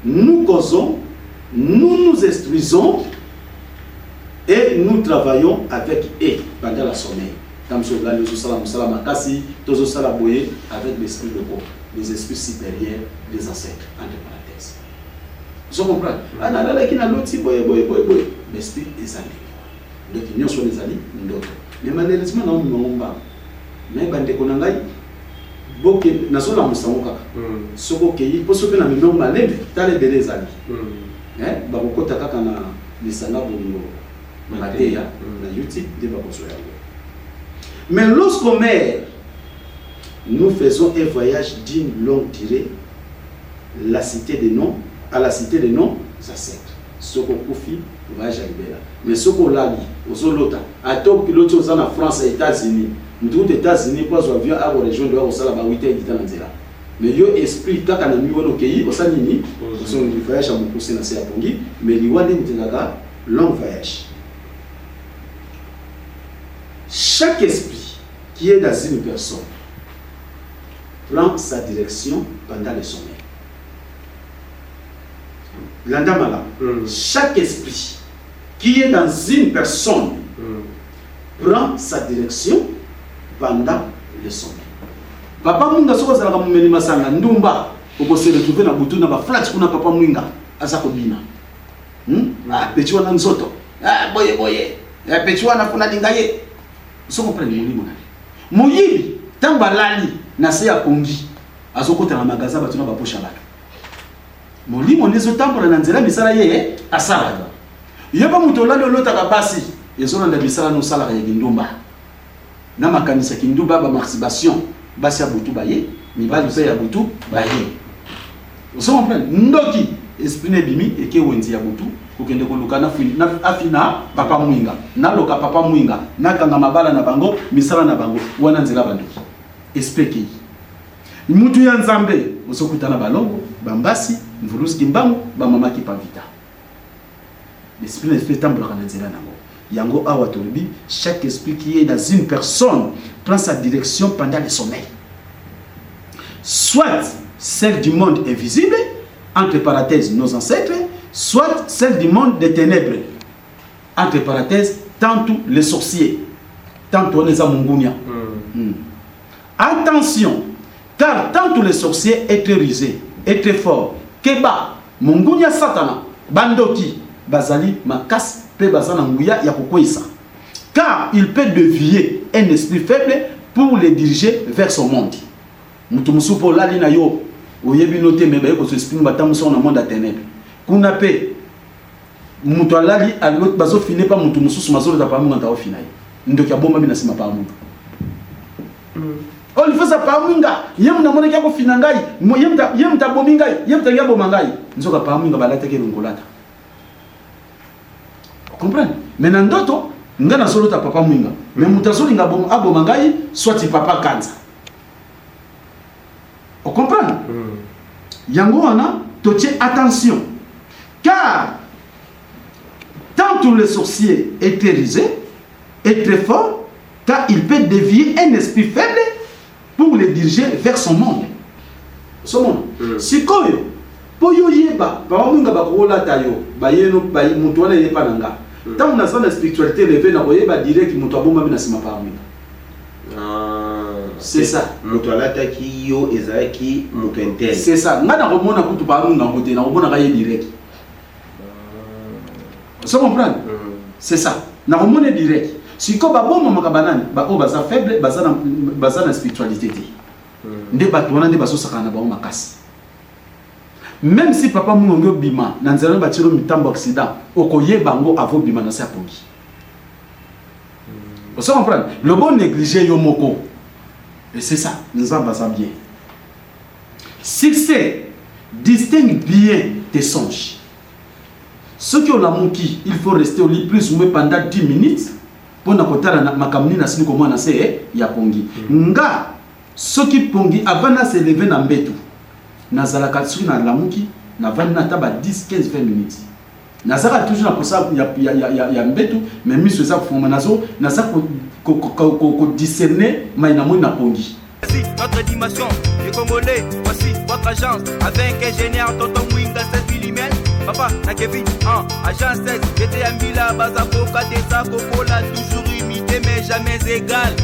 [SPEAKER 5] nous causons, nous nous instruisons et nous travaillons avec eux pendant la sommeil. Comme sur la Makasi, tous avec l'esprit de corps. Les esprits supérieurs des ancêtres, entre parenthèses. Vous comprenez? L'esprit est allé. Donc, nous sommes les alliés, d'autres. Mais malheureusement, nous n'avons pas. Mais quand on a dit, nous sommes les alliés. Ce qu'on a dit, pour ceux qui n'ont pas dit, c'est les alliés. Nous avons dit que nous avons YouTube. Mais lorsqu'on meurt, nous faisons un voyage d'une longue durée à la cité des noms ancêtres. Ce qu'on confie, voyage à Libéra. Mais ce qu'on l'a dit, aux autres, à top pilote aux en France et États-Unis, nous trouvons les États-Unis pour avion à la région de la Salaba 8 et 10 ans. Mais yo esprit tant qu'on a mis au pays, au Sanini, nous sommes du voyage à Moukoussé dans Séapongi, mais il y a un long voyage. Chaque esprit qui est dans une personne prend sa direction pendant le sommeil. L'andamala, chaque esprit qui est dans une personne prend sa direction pendant le sommeil. Papa Munga soko zala kamumeni masanga ndumba uko se retrouver na butu na ba flat kuna papa Munga azako bina. Pechiwa na nzoto. Boye. Pechiwa na kuna lingaye. Soko prendre mulimo na. Moyibi tamba lali na se ya kongi azokota na magaza batuna ba posha bato. Molimo nezo tambola na nzela misala ye asala. Yeba mutolalo lotaka basi ezona nda misala no sala ya ndumba. Na makanisa kindumba ba masturbation basi ya butu baye mibali pe ya butu baye. Vous comprenez? Ndoki esprit ne bimi eke wenzi ya butu kokende koluka na afina papa Mwinga na loka papa Mwinga na kanga mabala na bango misala na bango wana nzela banduki esprit ki mutu ya nzambe osokutana balongo bambasi mvuruski mbango ba mama ki pavita l'esprit ne fait tambola kana nzela nango yango awa tolobi chaque esprit qui est dans une personne prend sa direction pendant le sommeil, soit celle du monde invisible, entre parenthèses nos ancêtres, soit celle du monde des ténèbres, entre parenthèses tantôt les sorciers, tantôt les amungunia. Attention, car tantôt les sorciers est très rusés, est très forts. Keba, mungunia satana, bandoki, bazali, makas, pe bazana nguya ya kukwisa. Car il peut dévier un esprit faible pour le diriger vers son monde. Mutumusu po lali na yo, oyebi note mebe ko so esprit batamu so na monde à ténèbres. Kuna pe mutu alali a l'autre bazo finir pas mutumusu so mazo ta pa mu ngata o finai. Ndoki abomba bina sima pa mu. On fait ça pa munga, yem na mona ko finangai, yem ta bomingai, yem ta yabo mangai. Nzoka pa munga balata ke ngolata. Comprendre? Mais dans d'autres ngana solo ta papa Mwinga mais mutasoli ngabo abo mangai soit papa Kanza. On comprend? Yango wana totie attention car tant que le sorcier est très rusé est très fort car il peut dévier un esprit faible pour le diriger vers son monde. Son monde. Sikoyo poyo yeba papa Mwinga bakola tayo bayeno bayi mutu wana yeba nanga. Tant que la spiritualité levée, on va dire que mutu abomba bina sima pa Mwinga. C'est ça.
[SPEAKER 4] Mutu alata ki yo ezaki mutu intel.
[SPEAKER 5] C'est ça. Ngana komona kutu pa Mwinga ngote na komona kaye direct. Vous comprenez? C'est ça. Na komona direct. Si ko ba bomba makabanani, ba o baza faible, baza na spiritualité. nde bato wana nde bazosakana na bango makasi. Même si papa munongo bima na nzela batiro mitambo accident okoyeba ngo avo bima na sa pongi. Vous comprenez? Le bon négliger yo moko. Et c'est ça, nous en basons bien. Succès, distingue bien tes songes. Ceux qui ont la mouki, il faut rester au lit plus ou moins pendant 10 minutes pour na kota na makamni na sini comment na se ya pongi. Nga ceux qui pongi avant na se lever na mbetu. Na zalaka tsui na la mouki na vani na taba 10 15 20 minutes. Na zaka toujours na posa ya mbetu mais miso za fuma nazo na za ko discerner maina mo na pongi.
[SPEAKER 1] Voici notre dimension, les Congolais, voici votre agence avec ingénieur Tonton Mwinga 16 mm. Papa, na Kevin, agence 16, j'étais à Mila, Bazako, Katesa, Kokola, toujours imité mais jamais égal.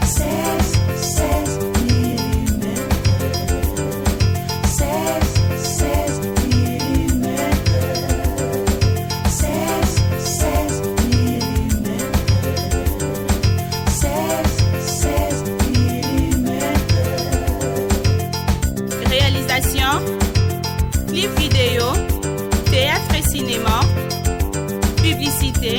[SPEAKER 2] 16 mm. 16 mm. 16 mm. 16 mm.
[SPEAKER 3] Réalisation, clip vidéo, théâtre et cinéma, publicité,